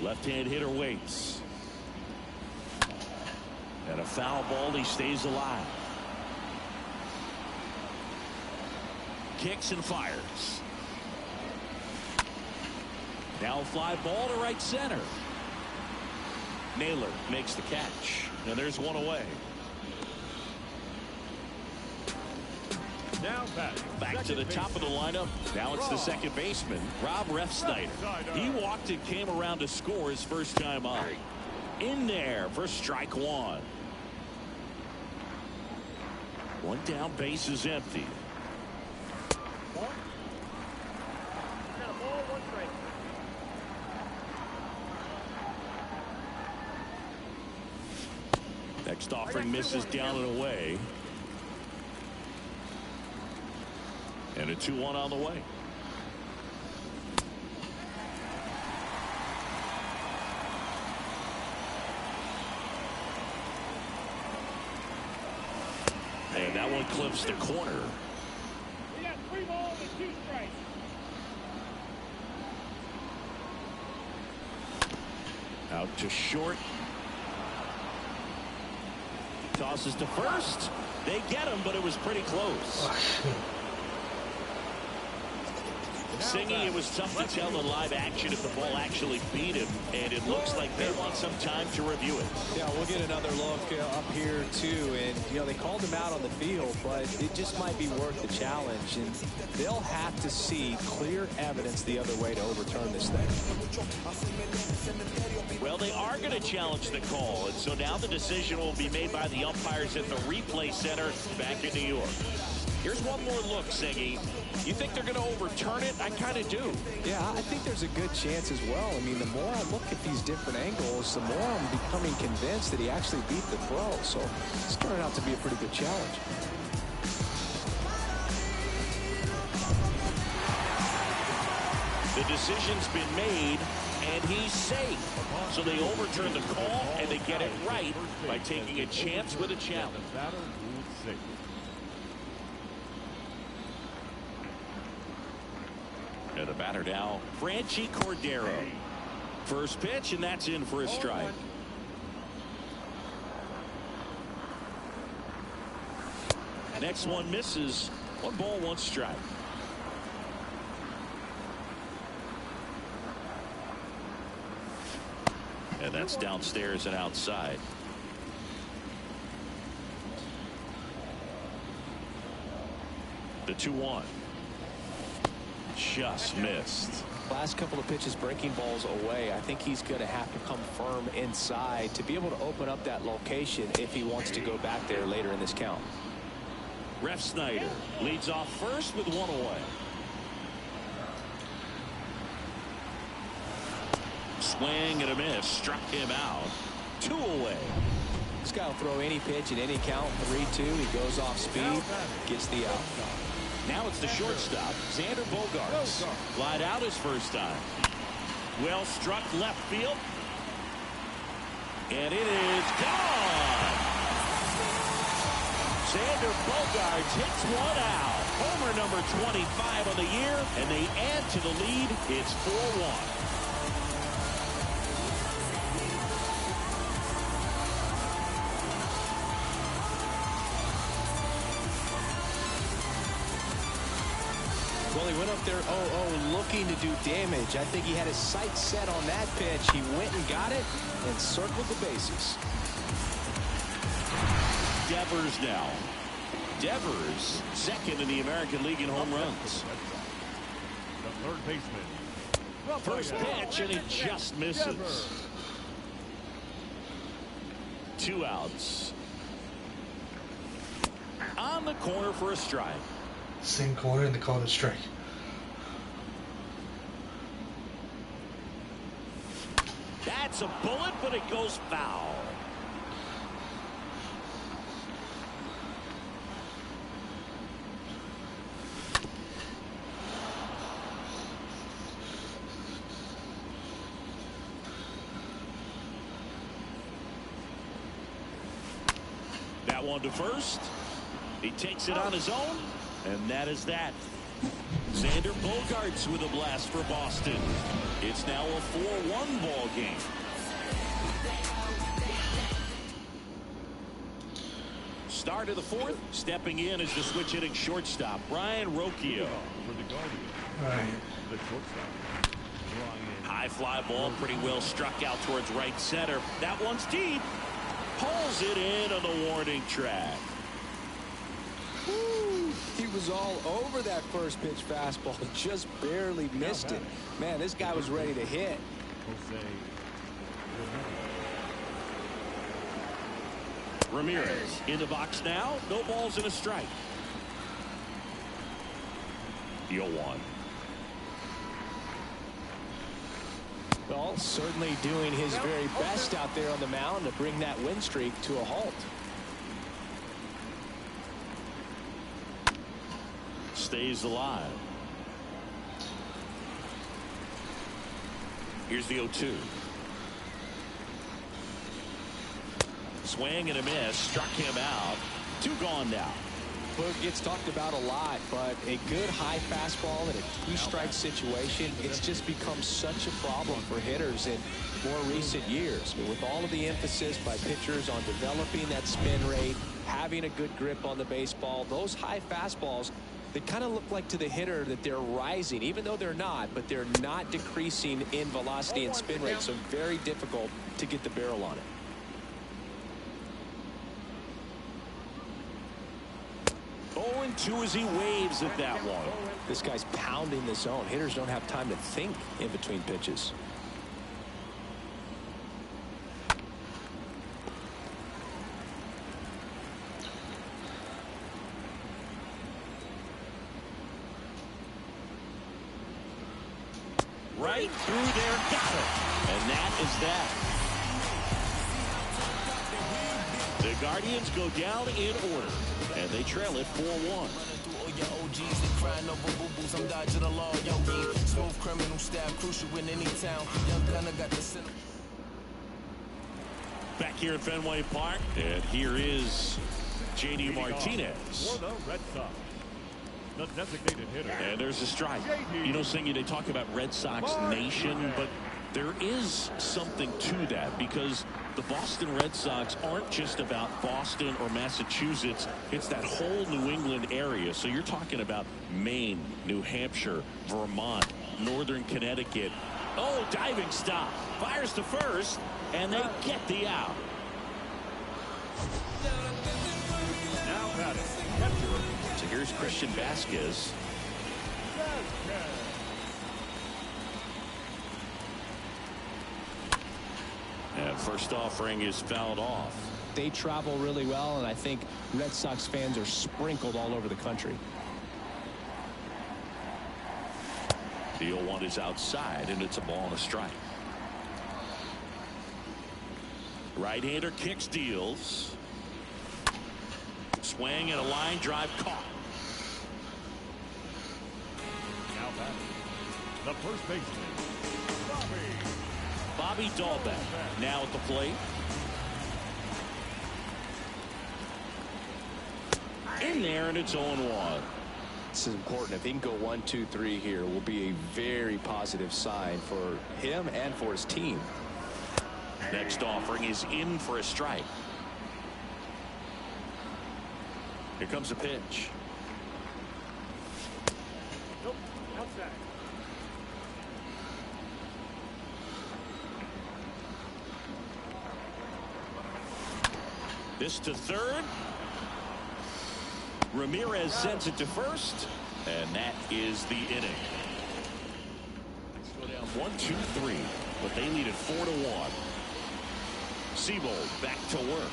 Left-hand hitter waits. And a foul ball, he stays alive. Kicks and fires. Now a fly ball to right center. Naylor makes the catch. And there's one away. Now batting. Back to the top of the lineup. Now it's the second baseman, Rob Refsnyder. He walked and came around to score his first time up. In there for strike one. One down, base is empty. Next offering misses down and away. And a 2-1 on the way. And that one clips the corner. We got 3 balls and 2 strikes. Out to short. Tosses to first. They get him, but it was pretty close. Singy, it was tough to tell in live action if the ball actually beat him, and it looks like they want some time to review it. Yeah, we'll get another look up here too, and you know they called him out on the field, but it just might be worth the challenge, and they'll have to see clear evidence the other way to overturn this thing. Well, they are going to challenge the call, and so now the decision will be made by the umpires at the replay center back in New York. Here's one more look, Singy. You think they're going to overturn it? I kind of do. Yeah, I think there's a good chance as well. I mean, the more I look at these different angles, the more I'm becoming convinced that he actually beat the throw. So it's turning out to be a pretty good challenge. The decision's been made, and he's safe. So they overturn the call, and they get it right by taking a chance with a challenge. And the batter now, Franchi Cordero. First pitch, and that's in for a strike. Next one misses. 1 ball, 1 strike. And that's downstairs and outside. The 2-1. Just missed. Last couple of pitches breaking balls away. I think he's going to have to come firm inside to be able to open up that location if he wants to go back there later in this count. Ref Snyder leads off first with 1 away. Swing and a miss. Struck him out. 2 away. This guy will throw any pitch at any count. 3-2. He goes off speed. Gets the out. Now it's the shortstop, Xander Bogaerts. Lied out his first time. Well struck left field. And it is gone. Xander Bogaerts hits 1 out. Homer number 25 on the year, and they add to the lead. It's 4-1. Well, he went up there 0-0 looking to do damage. I think he had his sights set on that pitch. He went and got it and circled the bases. Devers now. Devers second in the American League in home runs. The third baseman. First pitch, and he just misses. 2 outs. On the corner for a strike. Same corner, and they called it a strike. That's a bullet, but it goes foul. That one to first. He takes it on his own. And that is that. Xander Bogaerts with a blast for Boston. It's now a 4-1 ball game. Start of the 4th. Stepping in is the switch hitting shortstop, Ryan Rocchio. For the Guardians. Right. The shortstop. High fly ball, pretty well struck out towards right center. That one's deep. Pulls it in on the warning track. He was all over that first pitch fastball. Just barely missed it. Man, this guy was ready to hit. Ramirez in the box now. No balls and a strike. 0-1. Well, certainly doing his very best out there on the mound to bring that win streak to a halt. Stays alive. Here's the 0-2. Swing and a miss. Struck him out. 2 gone now. Boog, gets talked about a lot, but a good high fastball in a two-strike situation, it's just become such a problem for hitters in more recent years. With all of the emphasis by pitchers on developing that spin rate, having a good grip on the baseball, those high fastballs, they kind of look like to the hitter that they're rising, even though they're not, but they're not decreasing in velocity and spin rate, so very difficult to get the barrel on it. Oh, 2 as he waves at that one. This guy's pounding the zone. Hitters don't have time to think in between pitches. Right through there, got it. And that is that. The Guardians go down in order, and they trail it 4-1. Back here at Fenway Park, and here is J.D. Martinez. For the Red Sox, the designated hitter. And there's a strike. You know, Singy, they talk about Red Sox Nation, but there is something to that because the Boston Red Sox aren't just about Boston or Massachusetts. It's that whole New England area. So you're talking about Maine, New Hampshire, Vermont, Northern Connecticut. Oh, diving stop. Fires to first, and they get the out. Now batting, catcher. So here's Christian Vasquez. And first offering is fouled off. They travel really well, and I think Red Sox fans are sprinkled all over the country. The 0-1 is outside, and it's a ball and a strike. Right-hander kicks, deals. Swing and a line drive caught. Now batting, the first baseman, Bobby Dahlbeck now at the plate. In there, and it's 0-1. This is important. If he can go 1, 2, 3 here, will be a very positive sign for him and for his team. Next offering is in for a strike. Here comes a pitch. Nope, outside. This to third. Ramirez sends it to first, and that is the inning. Let's go down 1, 2, 3, but they lead it 4-1. Seabold back to work.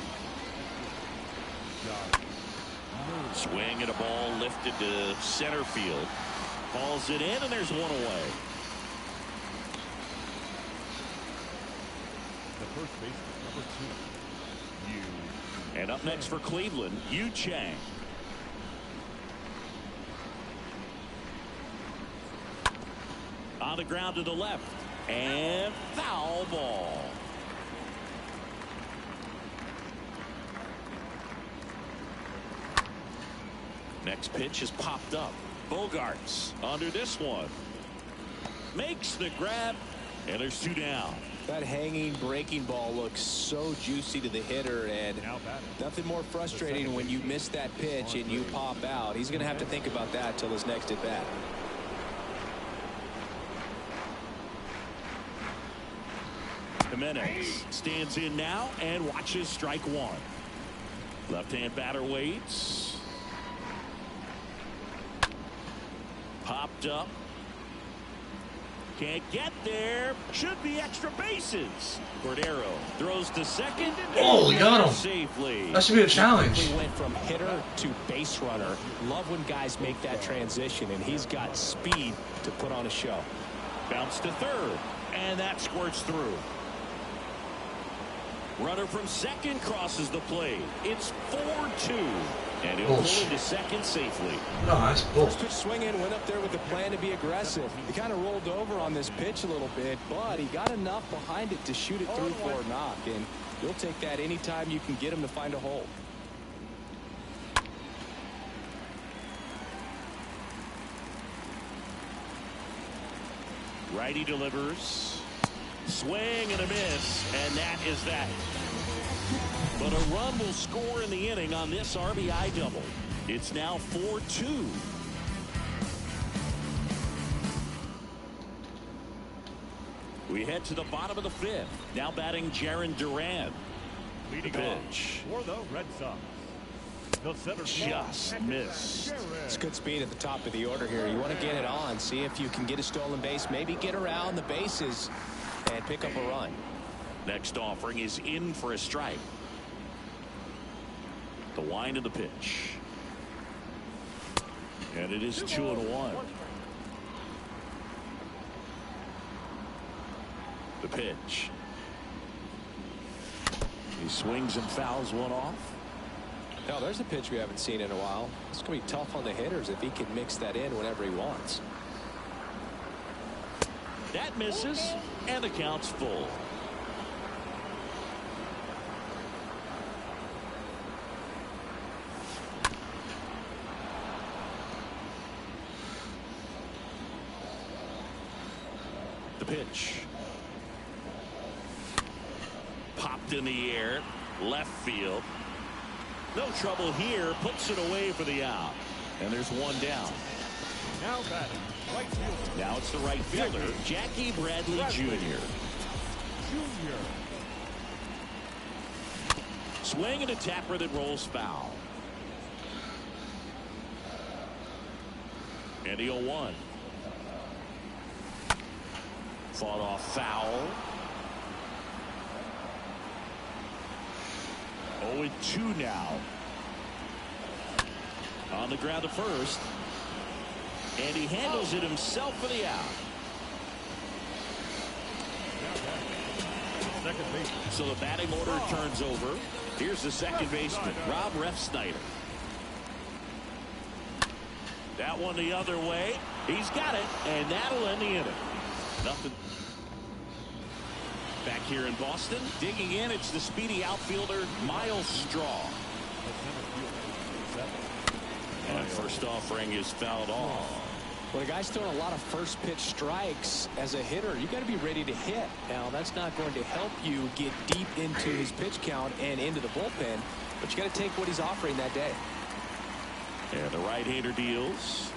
Swing and a ball lifted to center field. Balls it in, and there's one away. the first baseman, number 2. And up next for Cleveland, Yu Chang. On the ground to the left, and foul ball. Next pitch is popped up. Bogarts under this one. Makes the grab, and there's 2 down. That hanging breaking ball looks so juicy to the hitter, and nothing more frustrating when you miss that pitch and you pop out. He's going to have to think about that till his next at bat. Jimenez stands in now and watches strike 1. Left-hand batter waits. Popped up. Can't get there. Should be extra bases. Cordero throws to second. Oh, he got him. Safely. That should be a challenge. He went from hitter to base runner. Love when guys make that transition, and he's got speed to put on a show. Bounce to third, and that squirts through. Runner from second crosses the plate. It's 4-2. And he'll pull into second safely. Nice. First pitch swinging, went up there with a plan to be aggressive. He kind of rolled over on this pitch a little bit, but he got enough behind it to shoot it through for a knock. And you'll take that anytime you can get him to find a hole. Righty delivers. Swing and a miss, and that is that. But a run will score in the inning on this RBI double. It's now 4-2. We head to the bottom of the fifth. Now batting Jarren Duran. Leading Pitch. for the Red Sox. The center Just missed. It's good speed at the top of the order here. You want to get it on, see if you can get a stolen base, maybe get around the bases and pick up a run. Next offering is in for a strike. The wind of the pitch. And it is 2-1. The pitch. He swings and fouls one off. Now there's a pitch we haven't seen in a while. It's going to be tough on the hitters if he can mix that in whenever he wants. That misses, and the count's full. The pitch. Popped in the air, left field. No trouble here, puts it away for the out. And there's one down. now batting right fielder. Now it's the right fielder, Jackie Bradley Jr. Swing and a tapper that rolls foul. And the 0-1. Fought off foul. 0-2 now. On the ground to first. And he handles it himself for the out. Second baseman. So the batting order turns over. Here's the second baseman, Rob Refsnyder. That one the other way. He's got it, and that'll end the inning. Nothing. Back here in Boston, digging in, it's the speedy outfielder, Miles Straw. And first offering is fouled off. When a guy's throwing a lot of first pitch strikes as a hitter, you got to be ready to hit. Now, that's not going to help you get deep into his pitch count and into the bullpen, but you got to take what he's offering that day. And the right-hander deals.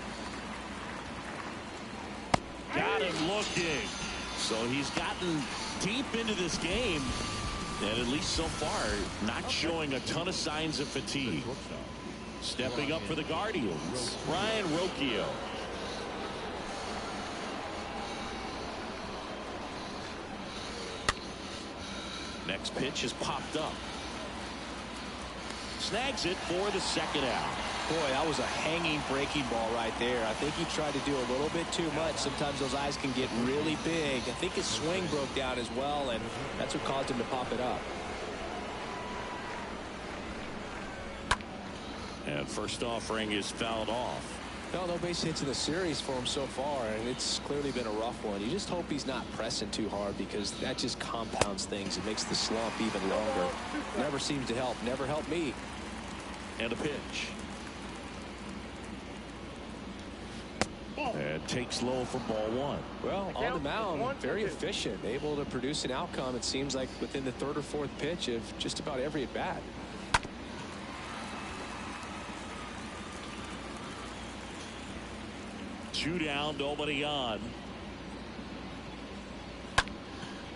Got him looking. So he's gotten deep into this game, and at least so far, not showing a ton of signs of fatigue. Stepping up for the Guardians, Ryan Rocchio. Next pitch is popped up. Snags it for the second out. Boy, that was a hanging breaking ball right there. I think he tried to do a little bit too much. Sometimes those eyes can get really big. I think his swing broke down as well, and that's what caused him to pop it up. And first offering is fouled off. No base hits in the series for him so far, and it's clearly been a rough one. You just hope he's not pressing too hard, because that just compounds things. It makes the slump even longer. Never seems to help. Never helped me. And a pitch. And takes low for ball one. Well, on the mound, very efficient, able to produce an outcome, it seems like, within the third or fourth pitch of just about every at bat. Two down, nobody on.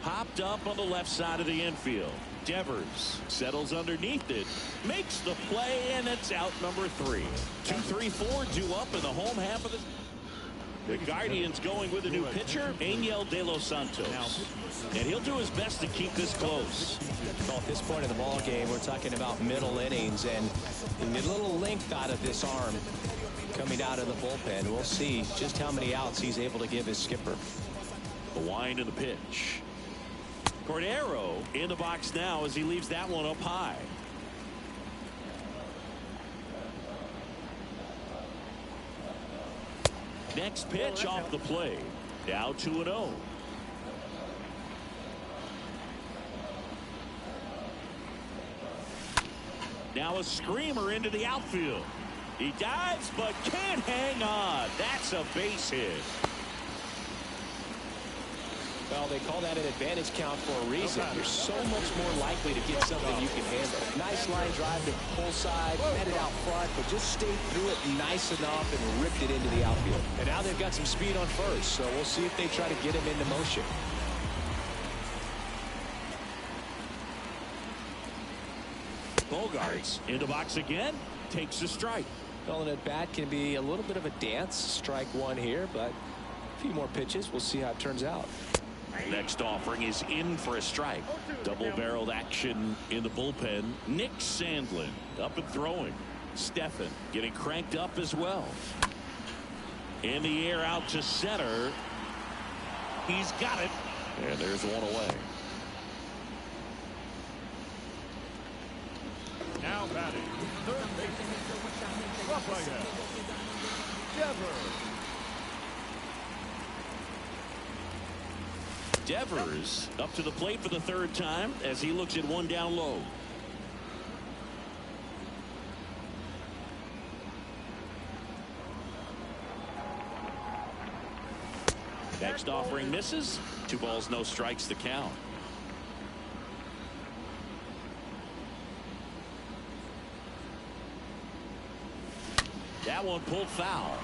Popped up on the left side of the infield. Devers settles underneath it, makes the play, and it's out number 3. 2-3-4 due up in the home half of the Guardians going with a new pitcher, Angel De Los Santos. And he'll do his best to keep this close. Well, at this point in the ball game, we're talking about middle innings, and a little length out of this arm coming out of the bullpen. We'll see just how many outs he's able to give his skipper. The wind and the pitch. Cordero in the box now as he leaves that one up high. Next pitch off the plate. Now 2-0. Now a screamer into the outfield. He dives but can't hang on. That's a base hit. Well, they call that an advantage count for a reason. You're so much more likely to get something you can handle. Nice line drive to pull side, met it out front, but just stayed through it nice enough and ripped it into the outfield. And now they've got some speed on first, so we'll see if they try to get him into motion. Bogarts in the box again, takes a strike. Calling it bat can be a little bit of a dance. Strike one here, but a few more pitches. We'll see how it turns out. Next offering is in for a strike. Double-barreled action in the bullpen. Nick Sandlin up and throwing. Stephan getting cranked up as well. In the air out to center. He's got it. And there's one away. Now batting, third baseman, Rafael Devers. Devers up to the plate for the third time as he looks at one down low. Next offering misses. 2 balls, no strikes, the count. That one pulled foul.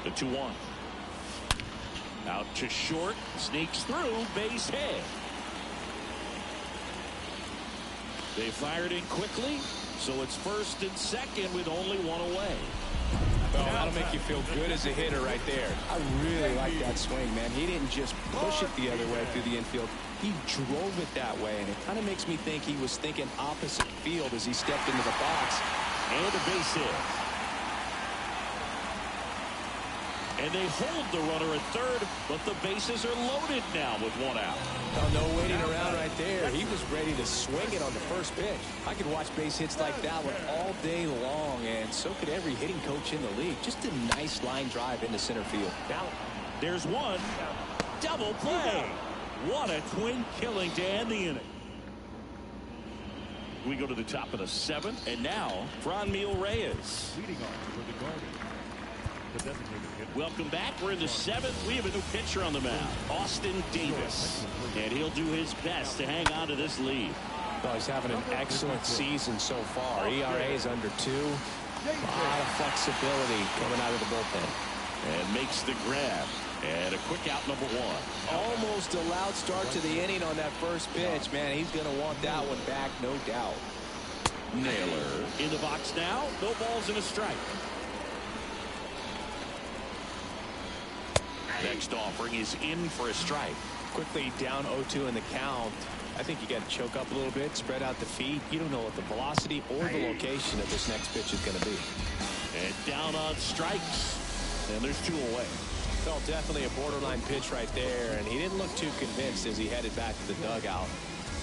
The 2-1. Out to short, sneaks through, base hit. They fired in quickly, so it's first and second with only one away. Well, that'll make you feel good as a hitter right there. I really like that swing, man. He didn't just push it the other way through the infield. He drove it that way, and it kind of makes me think he was thinking opposite field as he stepped into the box. And a base hit. And they hold the runner at third, but the bases are loaded now with one out. Oh, no waiting around right there. He was ready to swing it on the first pitch. I could watch base hits like that one all day long, and so could every hitting coach in the league. Just a nice line drive into center field. Now, there's one. Double play. What a twin killing to end the inning. We go to the top of the 7th, and now Franmil Reyes. Leading off for the Guardians, the designated hitter. Welcome back. We're in the 7th. We have a new pitcher on the mound, Austin Davis, and he'll do his best to hang on to this lead. Well, he's having an excellent season so far. ERA is under 2. A lot of flexibility coming out of the bullpen. And makes the grab. And a quick out, number 1. Almost a loud start to the inning on that first pitch. Man, he's going to want that one back, no doubt. Naylor in the box now. No balls and a strike. Next offering is in for a strike. Quickly down 0-2 in the count. I think you got to choke up a little bit, spread out the feet. You don't know what the velocity or the location of this next pitch is going to be. And down on strikes. And there's 2 away. Well, definitely a borderline pitch right there, and he didn't look too convinced as he headed back to the dugout.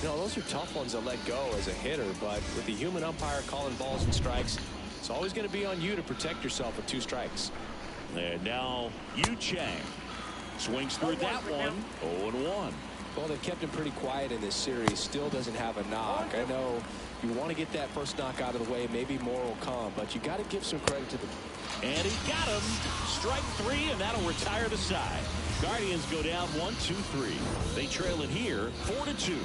You know, those are tough ones to let go as a hitter, but with the human umpire calling balls and strikes, it's always going to be on you to protect yourself with 2 strikes. And now Yu Chang swings through that one. 0-1. Well, they've kept him pretty quiet in this series. Still doesn't have a knock. I know you want to get that first knock out of the way. Maybe more will come, but you got to give some credit to the. And he got him. Strike 3, and that'll retire the side. Guardians go down 1-2-3. They trail it here 4-2.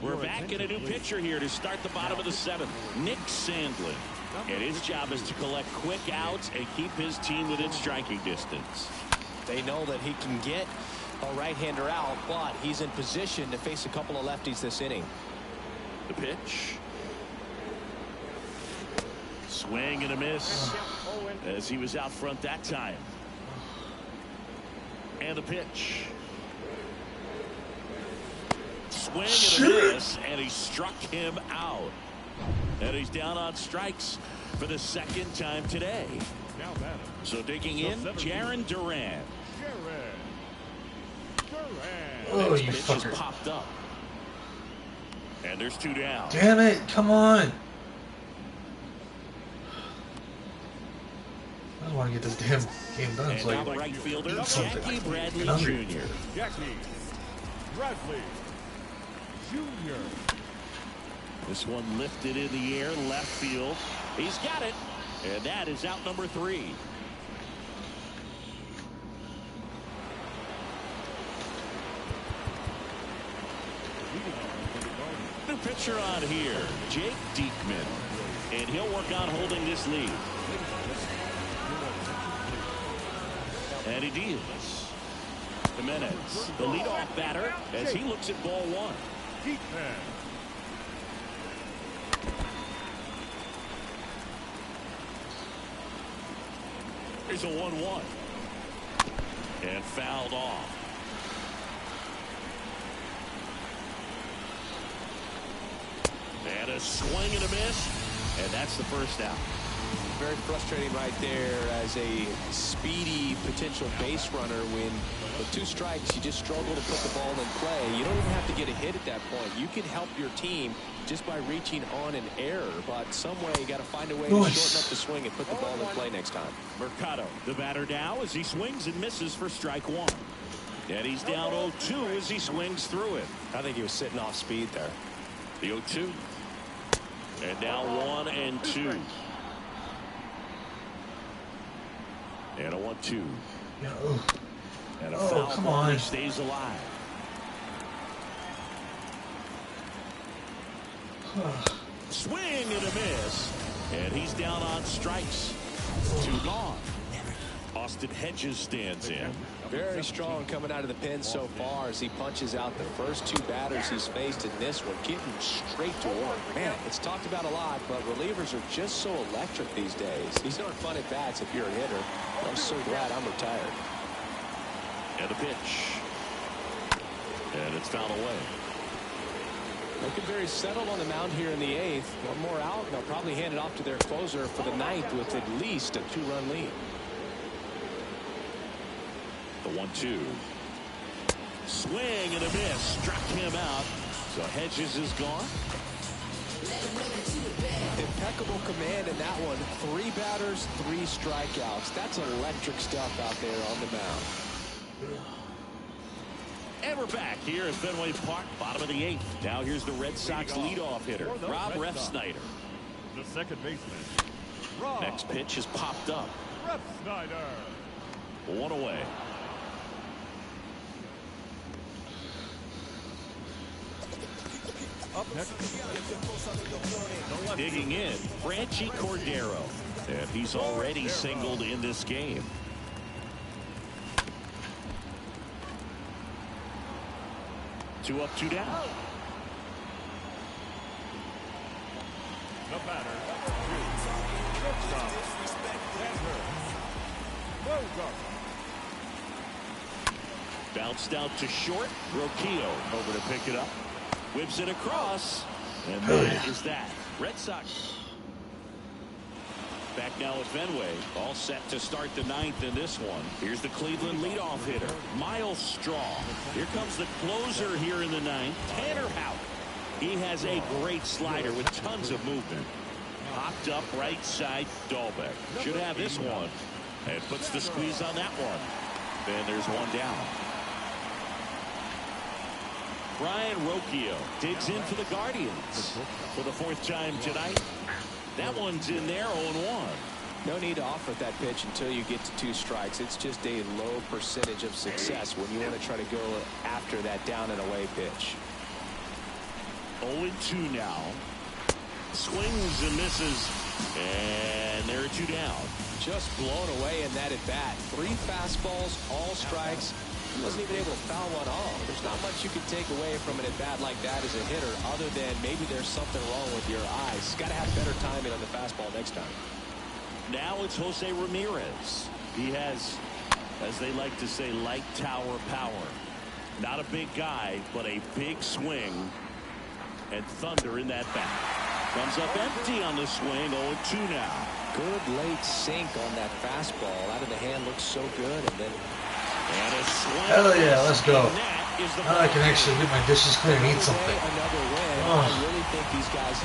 We're back in a new pitcher here to start the bottom of the 7th. Nick Sandlin. And his job is to collect quick outs and keep his team within striking distance. They know that he can get a right-hander out, but he's in position to face a couple of lefties this inning. The pitch. Swing and a miss as he was out front that time. And the pitch. Swing and a miss, and he struck him out. And he's down on strikes for the 2nd time today. Now batting. So digging in, Jarren Duran. Oh, Next you pitch fucker. is popped up. And there's 2 down. Damn it, come on. I don't want to get this damn Game done. And So now the like, right fielder, something Jackie like Bradley hungry. Jr. Jackie Bradley Jr. This one lifted in the air, left field. He's got it. And that is out number 3. New pitcher on here, Jake Diekman. And he'll work on holding this lead. And he deals. Jimenez, the leadoff batter, as he looks at ball 1. Diekman. Here's a 1-1. And fouled off. And a swing and a miss. And that's the first out. Very frustrating right there as a speedy potential base runner when with 2 strikes you just struggle to put the ball in play. You don't even have to get a hit at that point. You can help your team just by reaching on an error, but some way you got to find a way to shorten up the swing and put the ball in play next time. Mercado, the batter now as he swings and misses for strike 1. And he's down 0-2 as he swings through it. I think he was sitting off speed there. The 0-2. And now 1-2. And a 1-2. And a foul come ball. on. He stays alive. Swing and a miss. And he's down on strikes. 2 gone. Austin Hedges stands in. Very strong coming out of the pen so far as he punches out the first 2 batters he's faced in this one, getting straight to work. Man, it's talked about a lot, but relievers are just so electric these days. These aren't fun at bats if you're a hitter. I'm so glad I'm retired. And a pitch. And it's fouled away. Looking very settled on the mound here in the 8th. One more out, and they'll probably hand it off to their closer for the 9th with at least a 2-run lead. The 1-2. Swing and a miss. Struck him out. So Hedges is gone. Impeccable command in that one. 3 batters, 3 strikeouts. That's electric stuff out there on the mound. And we're back here at Fenway Park, bottom of the 8th. Now here's the Red Sox leadoff hitter, Rob Refsnyder. The second baseman, Rob. Next pitch is popped up. Refsnyder. 1 away. Up next. Digging in, Franchi Cordero. And he's already singled in this game. Two up, 2 down. The batter, shortstop, Bogart. Bounced out to short. Roquillo over to pick it up. Whips it across. And that is that. Red Sox back now at Fenway. All set to start the 9th in this one. Here's the Cleveland leadoff hitter, Miles Straw. Here comes the closer here in the 9th, Tanner Houck. He has a great slider with tons of movement. Popped up right side, Dahlbeck. Should have this one. And puts the squeeze on that one. Then there's 1 down. Brian Roquillo digs in for the Guardians for the 4th time tonight. That one's in there, 0-1. No need to offer that pitch until you get to 2 strikes. It's just a low percentage of success when you want to try to go after that down and away pitch. 0-2 now. Swings and misses. And there are 2 down. Just blown away in that at bat. 3 fastballs, all strikes. He wasn't even able to foul one off. There's not much you can take away from an at bat like that as a hitter, other than maybe there's something wrong with your eyes. Got to have better timing on the fastball next time. Now it's Jose Ramirez. He has, as they like to say, light tower power. Not a big guy, but a big swing. And thunder in that bat. Comes up empty on the swing. 0-2 now. Good late sink on that fastball. Out of the hand looks so good, and then and a swing. Hell yeah, let's go. Now I can actually get my dishes clean and eat something.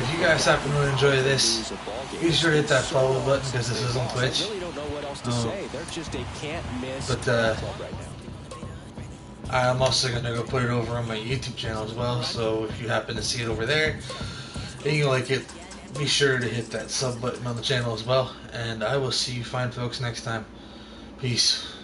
If you guys happen to enjoy this, be sure to hit that follow button because this is on Twitch. else to say. They're just a can't-miss but club right now. I'm also going to go put it over on my YouTube channel as well, so if you happen to see it over there and you like it, be sure to hit that sub button on the channel as well, and I will see you fine folks next time. Peace.